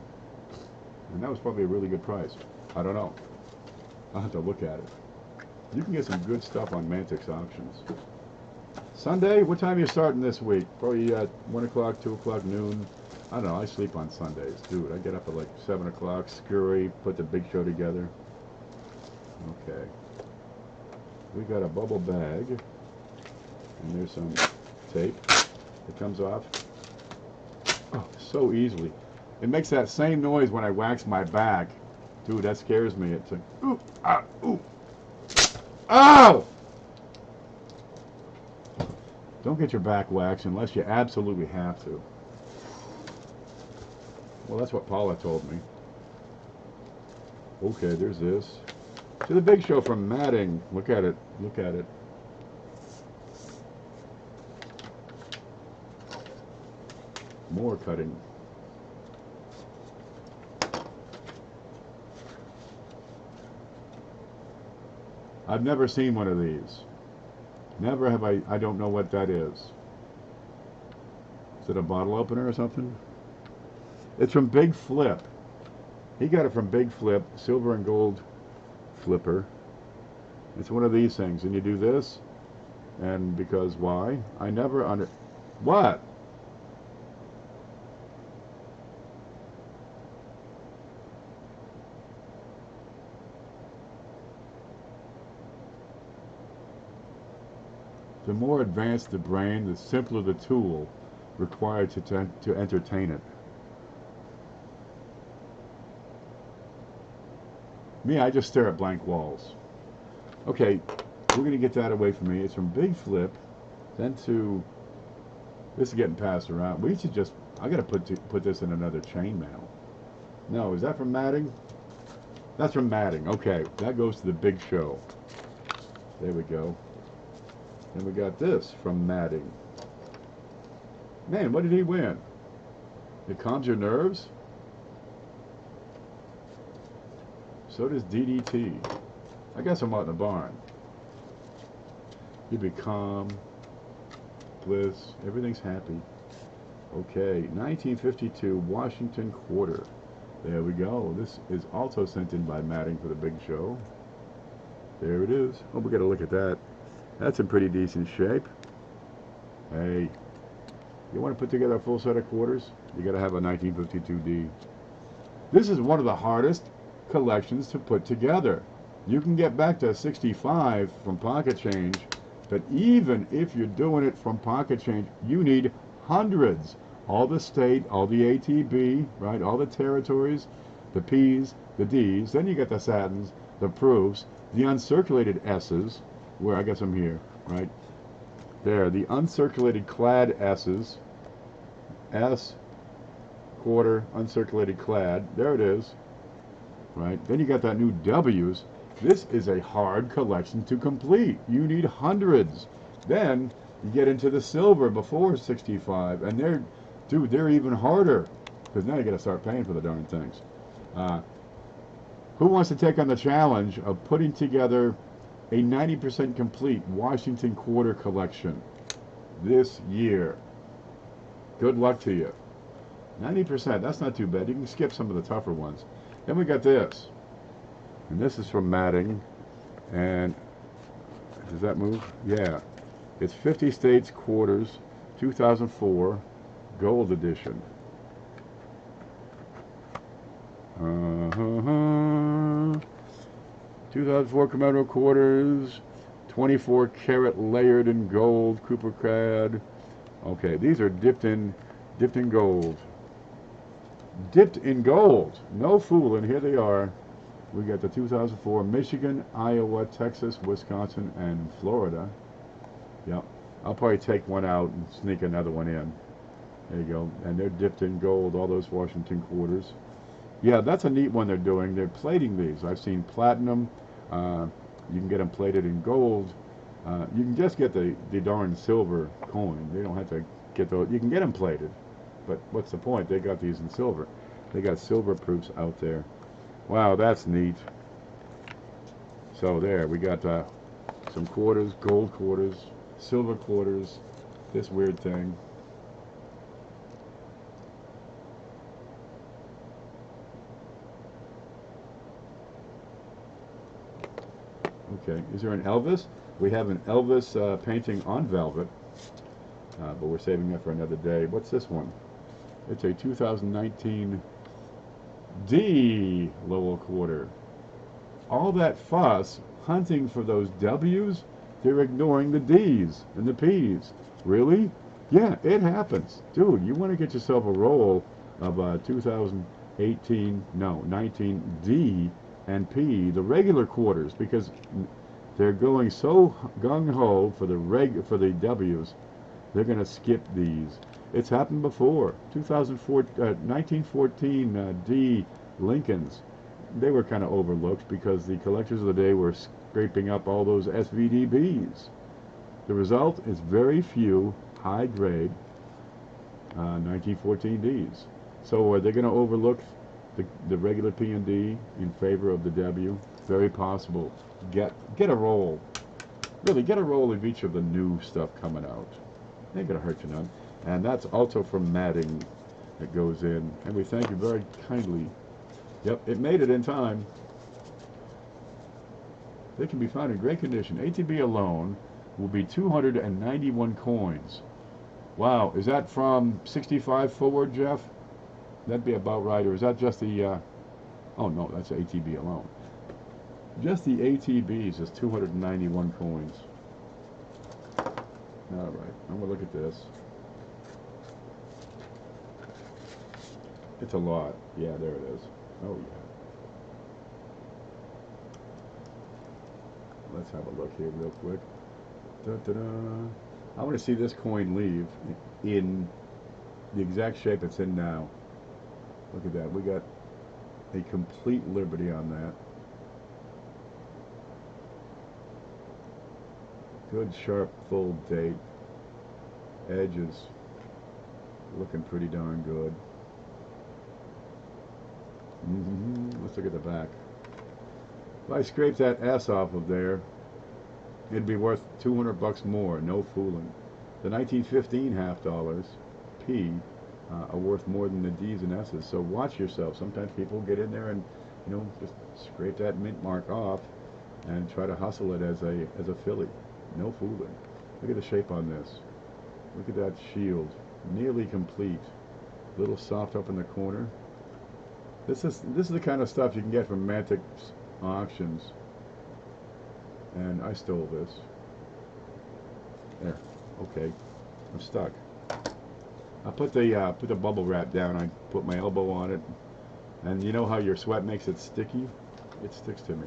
and that was probably a really good price. I don't know. I'll have to look at it. You can get some good stuff on Mantic's auctions. Sunday? What time are you starting this week? Probably at 1 o'clock, 2 o'clock, noon. I don't know. I sleep on Sundays. Dude, I get up at like 7 o'clock, scurry, put the big show together. Okay. We got a bubble bag. And there's some tape that comes off. Oh, so easily. It makes that same noise when I wax my back. Dude, that scares me. It's like, ooh, ah, ooh. Ow! Don't get your back waxed unless you absolutely have to. Well, that's what Paula told me. Okay, there's this. To the big show from Matting. Look at it. Look at it. More cutting. I've never seen one of these. Never have I don't know what that is. Is it a bottle opener or something? It's from Big Flip. He got it from Big Flip, silver and gold flipper. It's one of these things, and you do this, and because why? I never what? The more advanced the brain, the simpler the tool. required to entertain it. Me, I just stare at blank walls. Okay, we're going to get that away from me. It's from Big Flip, then to, this is getting passed around. We should just, I got to put this in another chainmail. No, is that from Matting? That's from Matting. Okay, that goes to the big show. There we go. And we got this from Matting. Man, what did he win? It calms your nerves? So does DDT. I guess I'm out in the barn. You be calm, bliss, everything's happy. Okay, 1952 Washington Quarter. There we go. This is also sent in by Matting for the big show. There it is. Oh, we got to look at that. That's in pretty decent shape. Hey, you want to put together a full set of quarters? You got to have a 1952D. This is one of the hardest collections to put together. You can get back to 65 from pocket change, but even if you're doing it from pocket change, you need hundreds. All the state, all the ATB, right? All the territories, the P's, the D's. Then you get the satins, the proofs, the uncirculated S's, where I guess I'm here, right? There, the uncirculated clad S's, S, quarter, uncirculated clad. There it is, right? Then you got that new W's. This is a hard collection to complete. You need hundreds. Then you get into the silver before 65, and they're even harder, because now you got to start paying for the darn things. Who wants to take on the challenge of putting together a 90% complete Washington Quarter collection this year? Good luck to you. 90%, that's not too bad. You can skip some of the tougher ones. Then we got this. And this is from Matting. And does that move? Yeah. It's 50 States Quarters, 2004, Gold Edition. 2004 commemorative quarters, 24 karat layered in gold, Cooper Crad. Okay, these are dipped in gold. Dipped in gold. No fooling. Here they are. We got the 2004 Michigan, Iowa, Texas, Wisconsin, and Florida. Yep. I'll probably take one out and sneak another one in. There you go. And they're dipped in gold, all those Washington quarters. Yeah, that's a neat one they're doing. They're plating these. I've seen platinum. You can get them plated in gold. You can just get the darn silver coin. They don't have to get those. You can get them plated. But what's the point? They got these in silver. They got silver proofs out there. Wow, that's neat. So there, we got some quarters, gold quarters, silver quarters, this weird thing. Okay, is there an Elvis? We have an Elvis painting on velvet, but we're saving that for another day. What's this one? It's a 2019 D Lowell quarter. All that fuss hunting for those W's, they're ignoring the D's and the P's. Really? Yeah, it happens. Dude, you want to get yourself a roll of 19 D and P, the regular quarters, because they're going so gung-ho for the W's, they're going to skip these. It's happened before. 1914 D Lincolns, they were kind of overlooked because the collectors of the day were scraping up all those SVDBs. The result is very few high-grade 1914 Ds. So are they going to overlook the regular P and D in favor of the W? Very possible. Get a roll. Really, get a roll of each of the new stuff coming out. Ain't gonna hurt you none. And that's also from Matting that goes in. And we thank you very kindly. Yep, it made it in time. They can be found in great condition. ATB alone will be 291 coins. Wow, is that from 65 forward, Jeff? That'd be about right. Or is that just the, oh no, that's ATB alone. Just the ATBs is 291 coins. All right, I'm gonna look at this. It's a lot. Yeah, there it is. Oh, yeah. Let's have a look here real quick. Da-da-da. I want to see this coin leave in the exact shape it's in now. Look at that. We got a complete liberty on that. Good, sharp, full date. Edge is looking pretty darn good. Let's look at the back. If I scrape that S off of there, it'd be worth 200 bucks more, no fooling. The 1915 half dollars, P, are worth more than the D's and S's. So watch yourself. Sometimes people get in there and, you know, just scrape that mint mark off and try to hustle it as a filly. No fooling. Look at the shape on this. Look at that shield, nearly complete. A little soft up in the corner. This is the kind of stuff you can get from Mantic auctions. And I stole this. There. Okay. I'm stuck. I put the bubble wrap down. I put my elbow on it, and you know how your sweat makes it sticky? It sticks to me.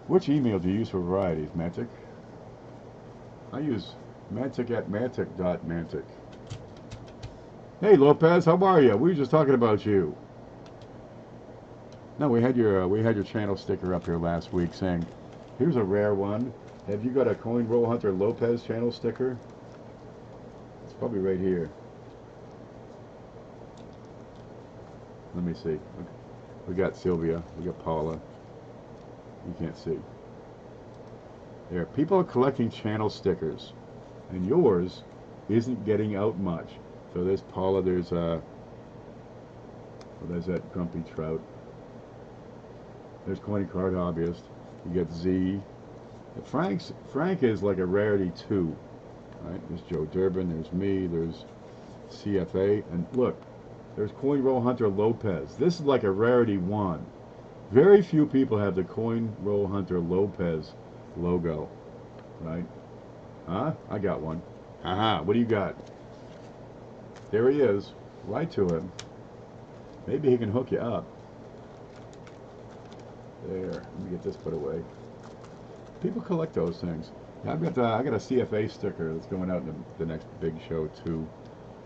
Which email do you use for varieties, Mantic? I use Mantic at mantic.mantic. Hey Lopez, how are you? We were just talking about you. No, we had your channel sticker up here last week saying, here's a rare one. Have you got a Coin Roll Hunter Lopez channel sticker? It's probably right here. Let me see. We got Sylvia. We got Paula. You can't see. There. People are collecting channel stickers, and yours isn't getting out much. So there's Paula. There's well, there's that Grumpy Trout. There's Coin Card Hobbyist. You get Z. Frank is like a rarity too, right? There's Joe Durbin, there's me, there's CFA, and look, there's Coin Roll Hunter Lopez. This is like a rarity 1. Very few people have the Coin Roll Hunter Lopez logo, right? Huh? I got one. Haha, what do you got? There he is. Right to him. Maybe he can hook you up. There, let me get this put away. People collect those things. I got a CFA sticker that's going out in the next big show too.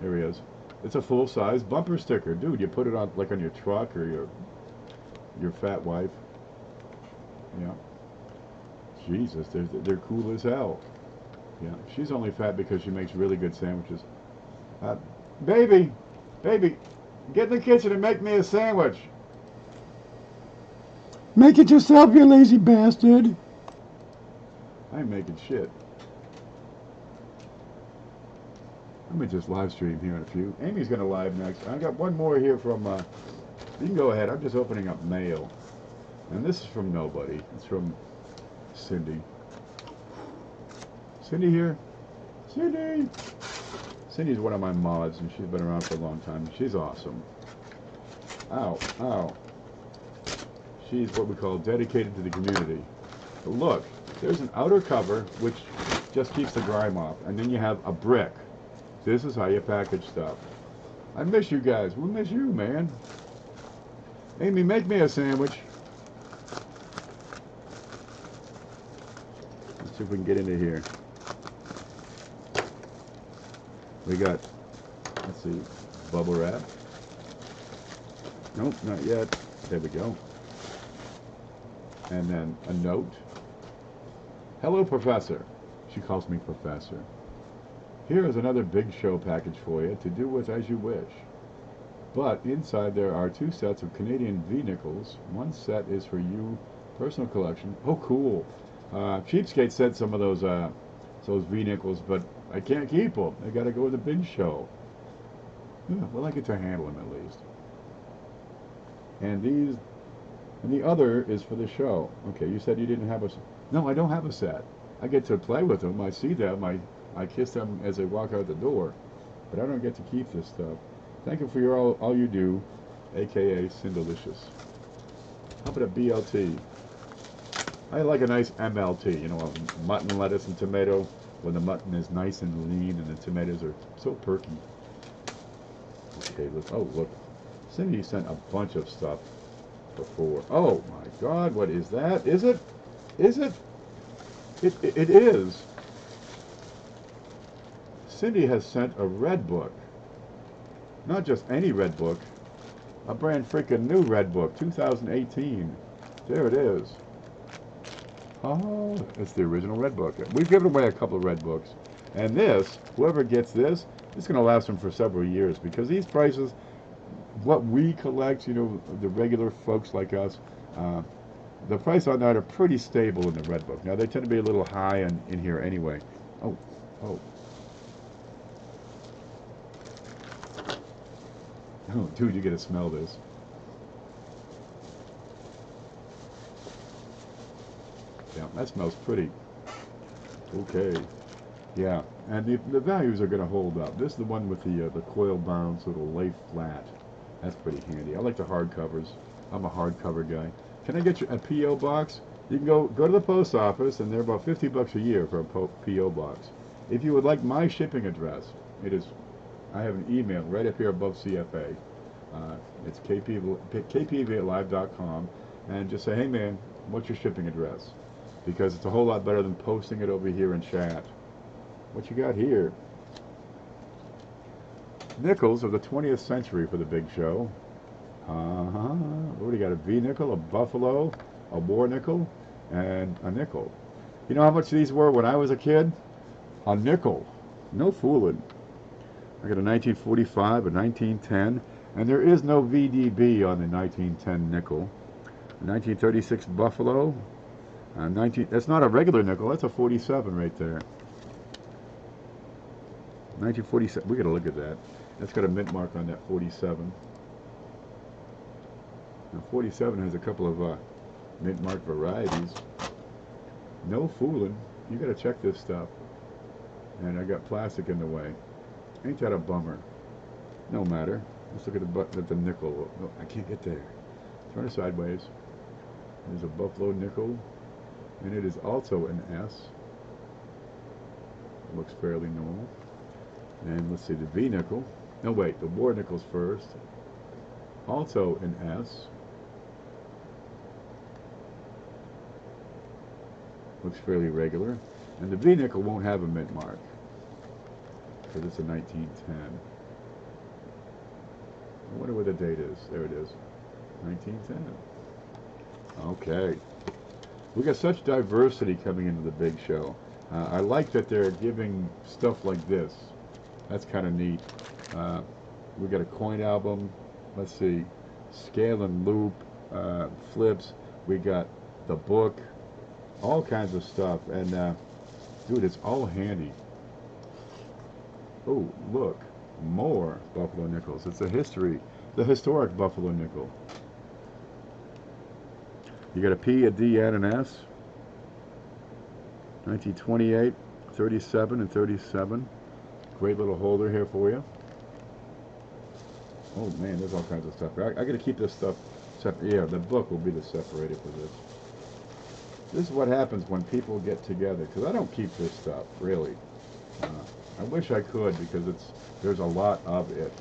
There he is. It's a full-size bumper sticker, dude. You put it on like on your truck or your fat wife. Yeah. Jesus, they're cool as hell. Yeah, she's only fat because she makes really good sandwiches. Baby, get in the kitchen and make me a sandwich. Make it yourself, you lazy bastard. I ain't making shit. Let me just live stream here in a few. Amy's going to live next. I got one more here from, you can go ahead. I'm just opening up mail. And this is from nobody. It's from Cindy. Cindy here? Cindy! Cindy's one of my mods, and she's been around for a long time. She's awesome. Ow, ow. She's what we call dedicated to the community. But look, there's an outer cover which just keeps the grime off, and then you have a brick. This is how you package stuff. I miss you guys. We miss you, man. Amy, make me a sandwich. Let's see if we can get into here. We got, let's see, bubble wrap. Nope, not yet. There we go. And then a note. Hello, Professor. She calls me Professor. Here is another big show package for you to do with as you wish. But inside there are 2 sets of Canadian V-nickels. One set is for you, personal collection. Oh, cool. Cheapskate sent some of those V-nickels, but I can't keep them. They got to go to the big show. Yeah, well, I get to handle them at least. And the other is for the show. Okay, you said you didn't have a... No, I don't have a set. I get to play with them. I see them. I kiss them as they walk out the door. But I don't get to keep this stuff. Thank you for all you do, a.k.a. Sindelicious. How about a BLT? I like a nice MLT, you know, a mutton, lettuce, and tomato, when the mutton is nice and lean and the tomatoes are so perky. Okay, let's, oh, look. Cindy sent a bunch of stuff before. Oh, my God, what is that? Is it? Is it? It is. Cindy has sent a red book. Not just any red book. A brand freaking new red book, 2018. There it is. Oh, it's the original red book. We've given away a couple of red books. And this, whoever gets this, it's going to last them for several years because these prices, what we collect, you know, the regular folks like us, the price on that are pretty stable in the red book. Now, they tend to be a little high in here anyway. Oh, oh. Oh, dude, you gotta smell this. Yeah, that smells pretty. Okay. Yeah, and the values are gonna hold up. This is the one with the coil bound, so it'll lay flat. That's pretty handy. I like the hardcovers. I'm a hardcover guy. Can I get you a P.O. box? You can go to the post office, and they're about $50 a year for a P.O. box. If you would like my shipping address, it is. I have an email right up here above CFA. It's kpv@live.com, and just say, hey man, what's your shipping address? Because it's a whole lot better than posting it over here in chat. What you got here? Nickels of the 20th century for the big show. What do you got? A V nickel, a buffalo, a war nickel, and a nickel. You know how much these were when I was a kid? A nickel. No fooling. I got a 1945, a 1910, and there is no VDB on the 1910 nickel. A 1936 buffalo. That's not a regular nickel. That's a 47 right there. 1947. We got to look at that. That's got a mint mark on that 47. Now 47 has a couple of mint mark varieties. No fooling. You got to check this stuff. And I got plastic in the way. Ain't that a bummer? No matter. Let's look at the nickel. Oh, I can't get there. Turn it sideways. There's a buffalo nickel, and it is also an S. Looks fairly normal. And let's see, the V nickel. No, wait, the war nickel's first. Also an S. Looks fairly regular. And the V nickel won't have a mint mark, because it's a 1910. I wonder where the date is. There it is. 1910. Okay. We got such diversity coming into the big show. I like that they're giving stuff like this. That's kind of neat. We got a coin album. Let's see. Scale and loop. Flips. We got the book. All kinds of stuff. And, dude, it's all handy. Oh, look. More buffalo nickels. It's the historic buffalo nickel. You got a P, a D, and an S. 1928, 37, and 37. Great little holder here for you. Oh man, there's all kinds of stuff. I got to keep this stuff separate. Yeah, the book will be the separator for this. This is what happens when people get together, because I don't keep this stuff, really. I wish I could, because there's a lot of it.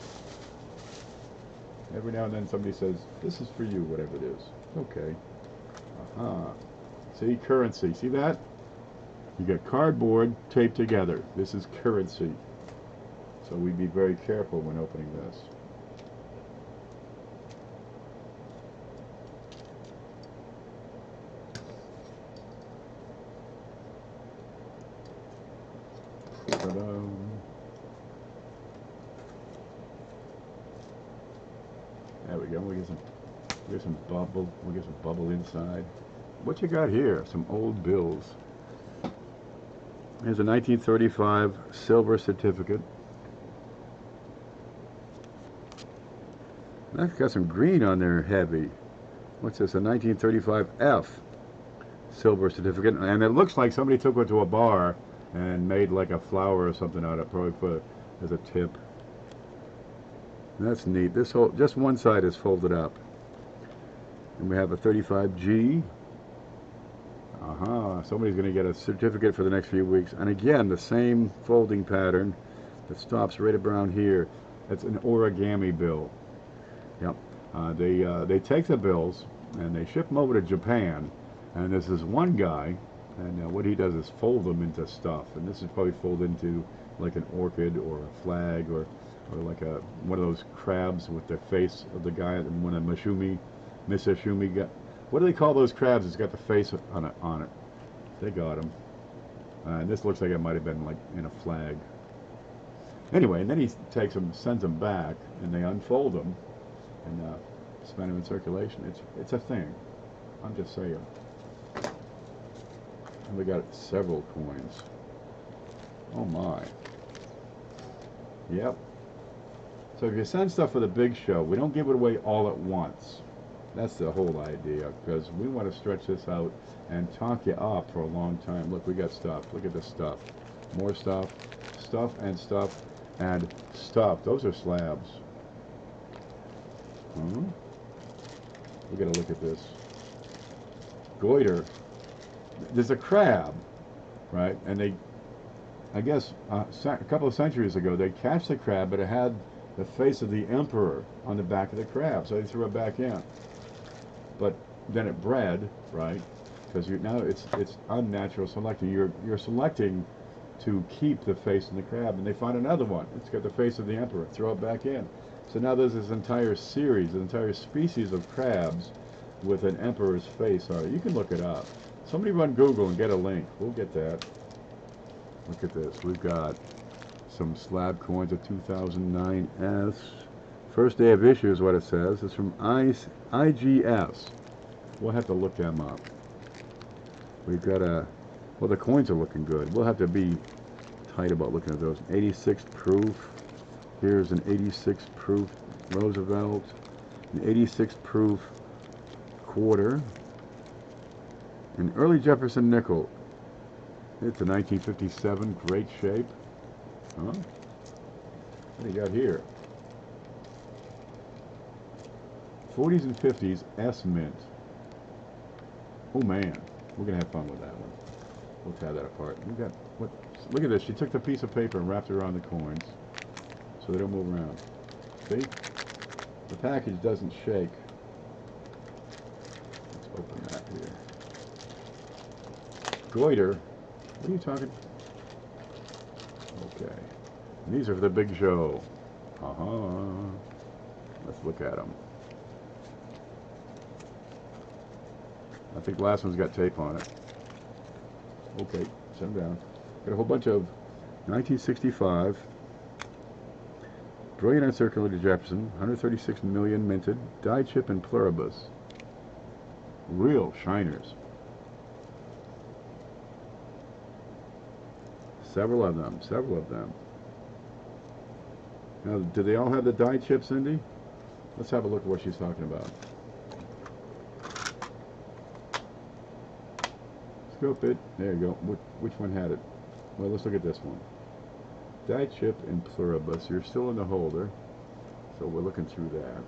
Every now and then somebody says, this is for you, whatever it is. Okay. See, currency. See that? You got cardboard taped together. This is currency. So we'd be very careful when opening this. Ta-da. There we go. We get some bubble. We get some bubble inside. What you got here? Some old bills. Here's a 1935 silver certificate. That's got some green on there, heavy. What's this? A 1935 F silver certificate, and it looks like somebody took it to a bar and made like a flower or something out of it, probably put it as a tip. That's neat. This whole, just one side is folded up. And we have a 35G. Somebody's going to get a certificate for the next few weeks. And again, the same folding pattern that stops right around here. It's an origami bill. Yep. They take the bills and they ship them over to Japan. And there's this one guy, and what he does is fold them into stuff. And this is probably folded into like an orchid or a flag or like one of those crabs with the face of the guy. And when a Misashumi got, what do they call those crabs? It's got the face on it. They got him. And this looks like it might have been like in a flag. Anyway, and then he takes them, sends them back, and they unfold them and spend them in circulation. It's a thing. I'm just saying. And we got several coins. Oh my. Yep. So if you send stuff for the big show, we don't give it away all at once. That's the whole idea, because we want to stretch this out and talk you up for a long time. Look, we got stuff. Look at this stuff. More stuff. Stuff and stuff and stuff. Those are slabs. We got to look at this. Goiter. There's a crab, right? And they, I guess, a couple of centuries ago, they catch the crab, but it had the face of the emperor on the back of the crab, so they threw it back in. But then it bred, right? Because now it's unnatural selecting. You're selecting to keep the face in the crab, and they find another one. It's got the face of the emperor. Throw it back in. So now there's this entire series, an entire species of crabs with an emperor's face on it. You can look it up. Somebody run Google and get a link. We'll get that. Look at this. We've got some slab coins of 2009S. First day of issue is what it says. It's from IGS. We'll have to look them up. We've got well, the coins are looking good. We'll have to be tight about looking at those. 86 proof. Here's an 86 proof Roosevelt. An 86 proof quarter. An early Jefferson nickel. It's a 1957, great shape. Huh? What do you got here? 40s and 50s S Mint. Oh man, we're gonna have fun with that one. We'll tear that apart. We got what? Look at this. She took the piece of paper and wrapped it around the coins, so they don't move around. See? The package doesn't shake. Let's open that here. Goiter. What are you talking? Okay. And these are for the big show. Let's look at them. I think the last one's got tape on it. Okay, set them down. Got a whole bunch of 1965. Brilliant uncirculated Jefferson. 136 million minted. Die chip and pluribus. Real shiners. Several of them. Now, do they all have the die chip, Cindy? Let's have a look at what she's talking about. Scope it. There you go. Which one had it? Well, let's look at this one. Die chip and pluribus. You're still in the holder, so we're looking through that.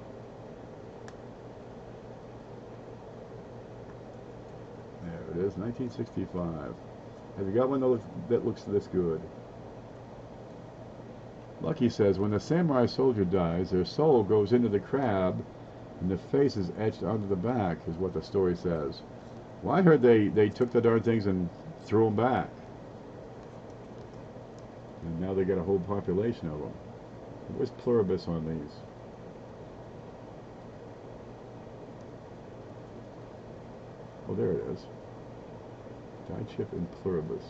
There it is, 1965. Have you got one that looks this good? Lucky says, when the samurai soldier dies, their soul goes into the crab, and the face is etched onto the back, is what the story says. Well, I heard they took the darn things and threw them back. And now they got a whole population of them. Where's pluribus on these? Oh, there it is. Die chip and pluribus.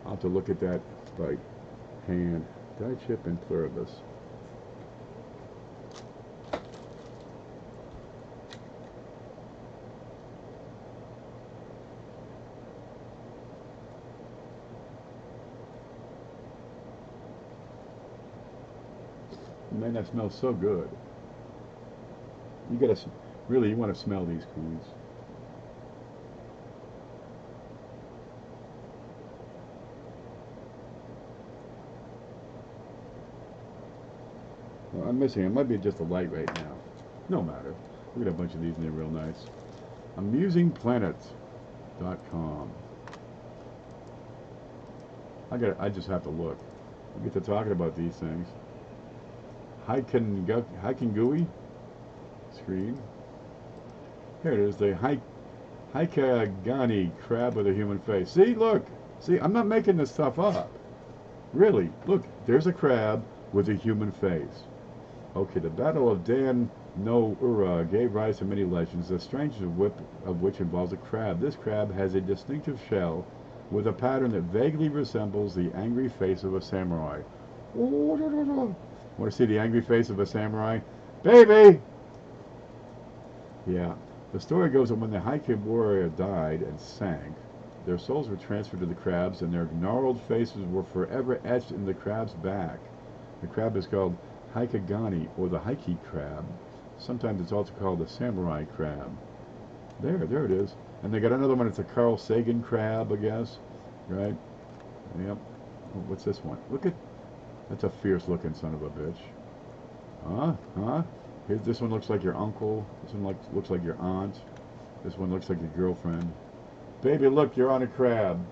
I'll have to look at that by hand. Die chip and pluribus. Man, that smells so good. You gotta, really, you want to smell these coins. Well, I'm missing, it might be just a light right now. No matter. Look at a bunch of these and they're real nice. AmusingPlanet.com. I just have to look. We get to talking about these things. Haikingui screen. Here it is, the Haikagani crab with a human face. See, look. See, I'm not making this stuff up. Really, look, there's a crab with a human face. Okay, the Battle of Dan no Ura gave rise to many legends, the strangest of which involves a crab. This crab has a distinctive shell with a pattern that vaguely resembles the angry face of a samurai. Want to see the angry face of a samurai? Baby! Yeah. The story goes that when the Haiku warrior died and sank, their souls were transferred to the crabs, and their gnarled faces were forever etched in the crab's back. The crab is called Haikagani, or the Haiki crab. Sometimes it's also called the samurai crab. There it is. And they got another one. It's a Carl Sagan crab, I guess. Right? Yep. Oh, what's this one? Look at... That's a fierce-looking son of a bitch. Huh? This one looks like your uncle. This one looks like your aunt. This one looks like your girlfriend. Baby, look, you're on a crab.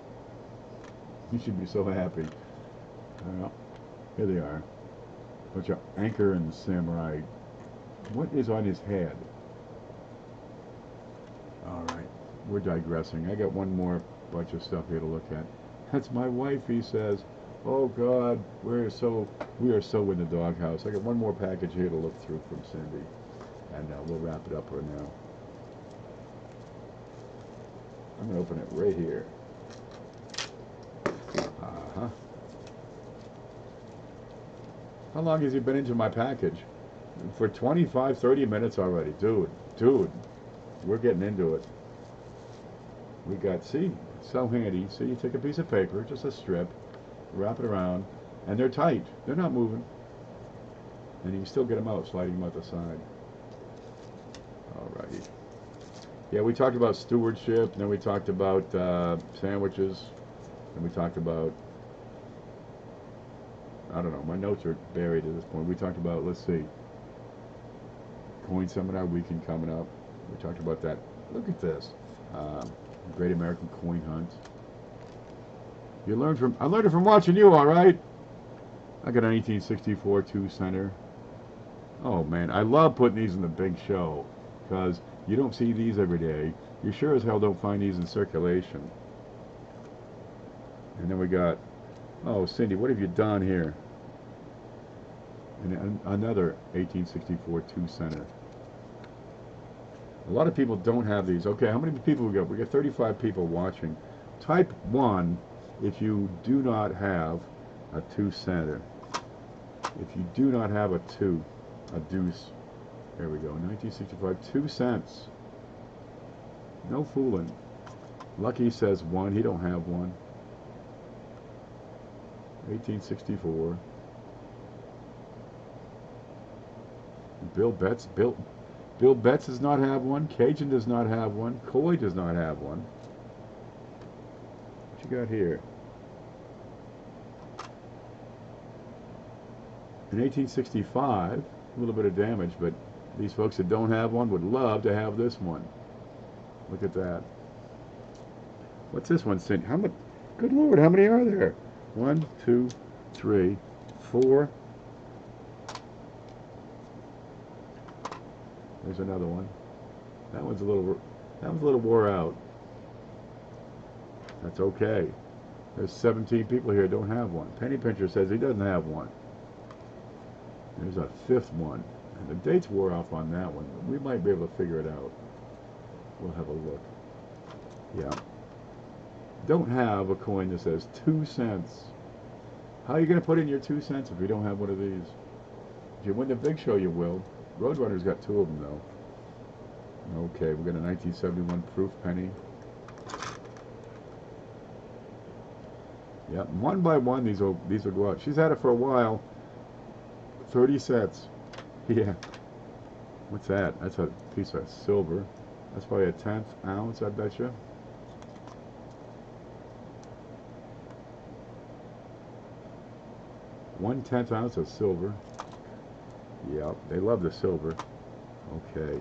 You should be so happy. Well, here they are. Bunch of anchor and samurai. What is on his head? All right, we're digressing. I got one more bunch of stuff here to look at. That's my wife, he says. Oh God, we are so in the doghouse. I got one more package here to look through from Cindy, and we'll wrap it up for now. I'm gonna open it right here. How long has he been into my package? For 25, 30 minutes already, dude. We're getting into it. We got, see, so handy. So you take a piece of paper, just a strip, wrap it around, and they're tight. They're not moving. And you can still get them out, sliding them out the side. Alrighty. Yeah, we talked about stewardship, then we talked about sandwiches, and we talked about, I don't know, my notes are buried at this point. We talked about, let's see, coin seminar weekend coming up. We talked about that. Look at this. Great American Coin Hunt. I learned it from watching you, all right? I got an 1864 2-center. Oh man, I love putting these in the big show because you don't see these every day. You sure as hell don't find these in circulation. And then we got, oh Cindy, what have you done here? And another 1864 2-center. A lot of people don't have these. Okay, how many people we got? We got 35 people watching. Type 1 if you do not have a 2-center. If you do not have a deuce. There we go, 1965, 2 cents. No fooling. Lucky says 1, he don't have one. 1864. Bill Betts does not have one. Cajun does not have one. Coy does not have one. What you got here? In 1865, a little bit of damage, but these folks that don't have one would love to have this one. Look at that. What's this one, Cindy? How much? Good Lord, how many are there? 1, 2, 3, 4. There's another one. That one's a little wore out. That's okay. There's 17 people here who don't have one. Penny Pincher says he doesn't have one. There's a 5th one. And the dates wore off on that one. We might be able to figure it out. We'll have a look. Yeah. Don't have a coin that says 2 cents. How are you going to put in your 2 cents if you don't have one of these? If you win the big show, you will. Roadrunner's got 2 of them, though. Okay, we got a 1971 proof penny. Yep, one by one these will go out. She's had it for a while. 30 cents. Yeah. What's that? That's a piece of silver. That's probably a 1/10 ounce, I bet you. One-tenth ounce of silver. Yep, they love the silver. Okay.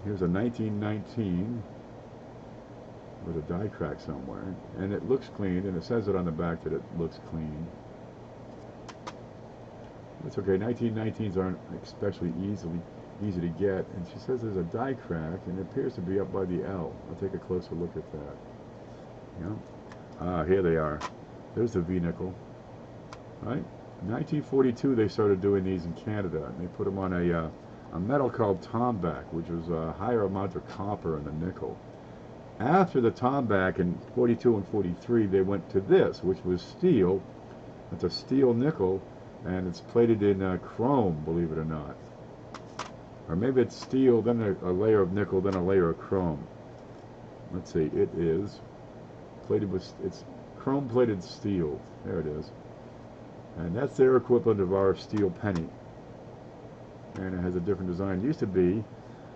Here's a 1919 There's a die crack somewhere, and it looks clean, and it says it on the back that it looks clean. It's okay. 1919s aren't especially easy to get, and she says there's a die crack, and it appears to be up by the L. I'll take a closer look at that. Here they are. There's the V-nickel. Right? In 1942, they started doing these in Canada, and they put them on a metal called tomback, which was a higher amount of copper in the nickel. After the tomback in 42 and 43, they went to this, which was steel. It's a steel nickel, and it's plated in chrome, believe it or not. Or maybe it's steel, then a layer of nickel, then a layer of chrome. Let's see, it is plated with, it's chrome-plated steel. There it is. And that's their equivalent of our steel penny. And it has a different design. It used to be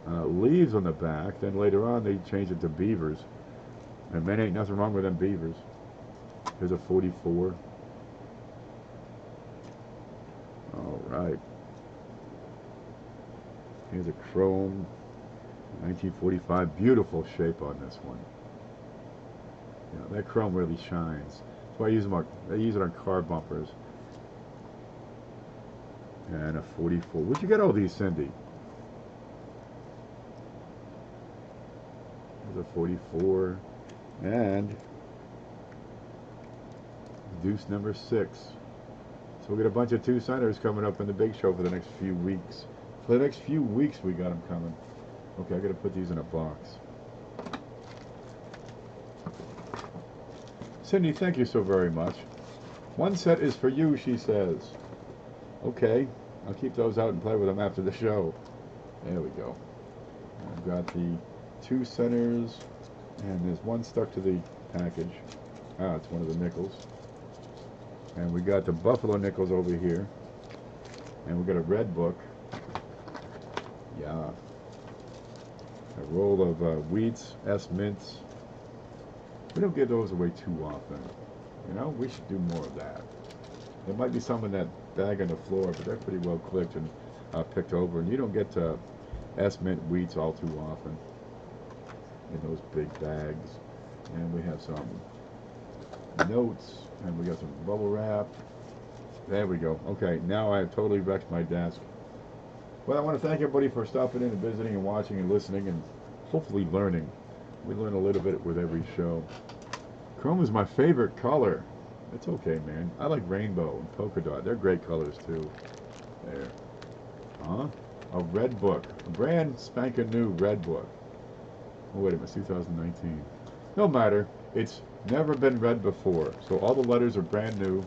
leaves on the back, then later on they changed it to beavers. And man, ain't nothing wrong with them beavers. Here's a 44. All right. Here's a chrome 1945. Beautiful shape on this one. You know, that chrome really shines. That's why I use it on car bumpers. And a 44. Where'd you get all these, Cindy? There's a 44. And deuce number 6. So we got a bunch of 2-centers coming up in the big show for the next few weeks. For the next few weeks we got them coming. Okay, I gotta put these in a box. Cindy, thank you so very much. One set is for you, she says. Okay, I'll keep those out and play with them after the show. There we go. I've got the 2 centers, and there's one stuck to the package. Ah, it's one of the nickels. And we got the buffalo nickels over here. And we got a red book. Yeah. A roll of wheats, S-mints. We don't give those away too often. You know, we should do more of that. There might be some in that bag on the floor, but they're pretty well clipped and picked over. And you don't get S-mint wheats all too often in those big bags. And we have some notes, and we got some bubble wrap. There we go. Okay, now I've totally wrecked my desk. Well, I want to thank everybody for stopping in and visiting and watching and listening and hopefully learning. We learn a little bit with every show. Chrome is my favorite color. It's okay, man. I like rainbow and polka dot. They're great colors, too. There. Huh? A red book. A brand spanking new red book. Oh, wait a minute. 2019. No matter. It's never been read before. So all the letters are brand new.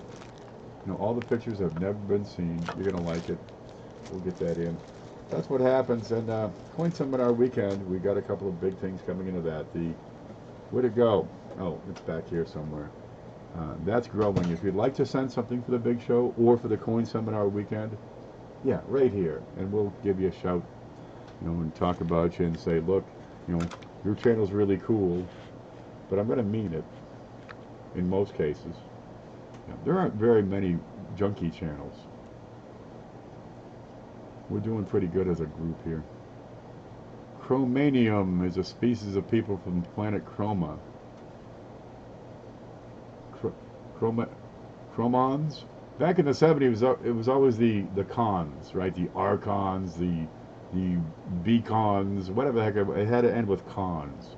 You know, all the pictures have never been seen. You're going to like it. We'll get that in. That's what happens. And Coin Seminar weekend, we got a couple of big things coming into that. Where'd it go? Oh, it's back here somewhere. That's growing. If you'd like to send something for the big show or for the Coin Seminar weekend, yeah, right here. And we'll give you a shout, you know, and talk about you and say, look, you know, your channel's really cool, but I'm going to mean it in most cases. You know, there aren't very many junkie channels. We're doing pretty good as a group here. Chromanium is a species of people from planet Chroma. Chromons? Back in the 70s, it was always the cons, right? The archons, the beacons, whatever the heck. It had to end with cons.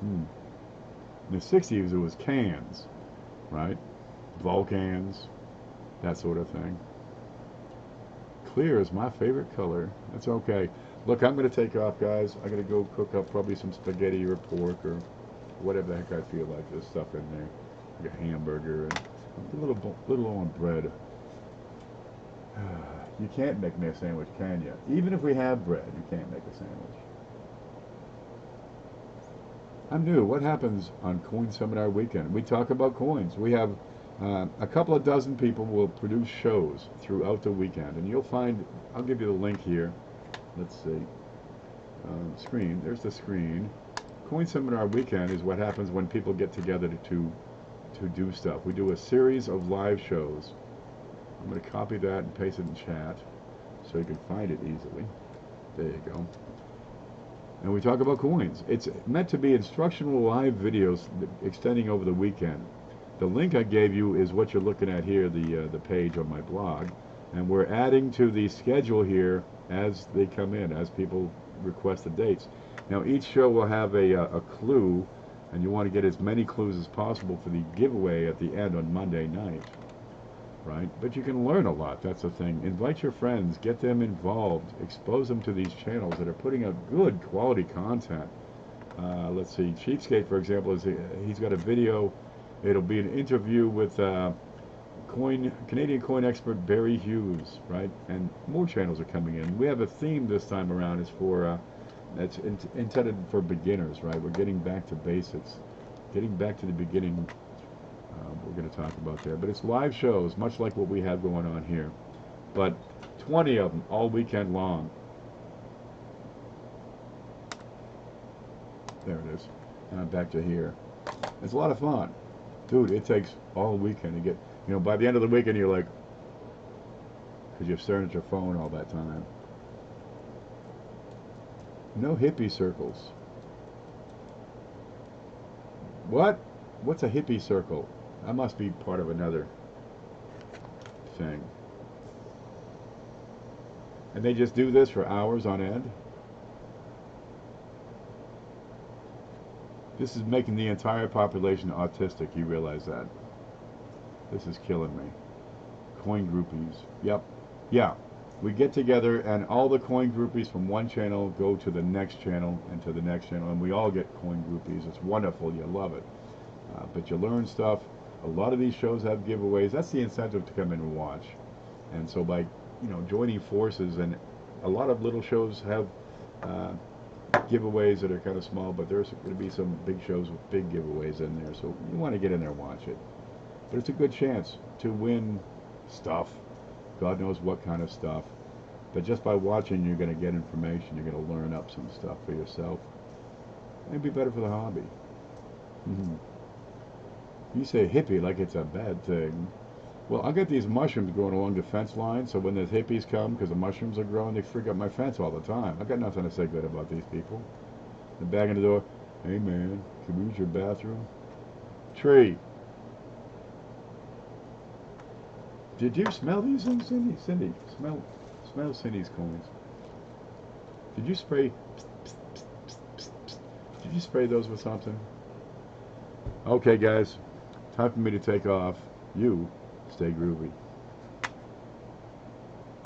In the 60s, it was cans, right? Vulcans, that sort of thing. Clear is my favorite color. That's okay. Look, I'm going to take off, guys. I'm going to go cook up probably some spaghetti or pork or whatever the heck I feel like. There's stuff in there. Like a hamburger and a little on bread. You can't make me a sandwich, can you? Even if we have bread, you can't make a sandwich. I'm new. What happens on Coin Seminar weekend? We talk about coins. We have a couple of dozen people will produce shows throughout the weekend, and you'll find, I'll give you the link here. Let's see. Screen. There's the screen. Coin Seminar weekend is what happens when people get together to do stuff. We do a series of live shows. I'm going to copy that and paste it in chat so you can find it easily. There you go. and we talk about coins. It's meant to be instructional live videos extending over the weekend. The link I gave you is what you're looking at here, the page on my blog, and we're adding to the schedule here as they come in, as people request the dates. Now each show will have a clue, and you want to get as many clues as possible for the giveaway at the end on Monday night, right? But you can learn a lot, that's the thing. Invite your friends, get them involved, expose them to these channels that are putting out good quality content. Let's see, Cheapskate, for example, he's got a video. It'll be an interview with Canadian coin expert Barry Hughes, right? And more channels are coming in. We have a theme this time around. It's for that's intended for beginners, right? We're getting back to basics, getting back to the beginning. We're going to talk about there, but it's live shows, much like what we have going on here. But 20 of them all weekend long. There it is. Back to here. It's a lot of fun. Dude, it takes all weekend to get, you know, by the end of the weekend you're like, because you're staring at your phone all that time. No hippie circles. What? What's a hippie circle? That must be part of another thing. And they just do this for hours on end? This is making the entire population autistic, you realize that? This is killing me. Coin groupies. Yep. Yeah. We get together and all the coin groupies from one channel go to the next channel and to the next channel, and we all get coin groupies. It's wonderful. You love it. But you learn stuff. A lot of these shows have giveaways. That's the incentive to come in and watch. And so by, you know, joining forces, and a lot of little shows have giveaways that are kind of small, but there's going to be some big shows with big giveaways in there. So you want to get in there and watch it. But it's a good chance to win stuff. God knows what kind of stuff. But just by watching, you're going to get information. You're going to learn up some stuff for yourself. It'd be better for the hobby. You say hippie like it's a bad thing. Well, I get these mushrooms growing along the fence line, so when the hippies come, because the mushrooms are growing, they freak up my fence all the time. I got nothing to say good about these people. They're banging the door. Hey man, can we use your bathroom? Tree. Did you smell these things, Cindy? Cindy, smell Cindy's coins. Did you spray? Did you spray those with something? Okay, guys, time for me to take off. You stay groovy.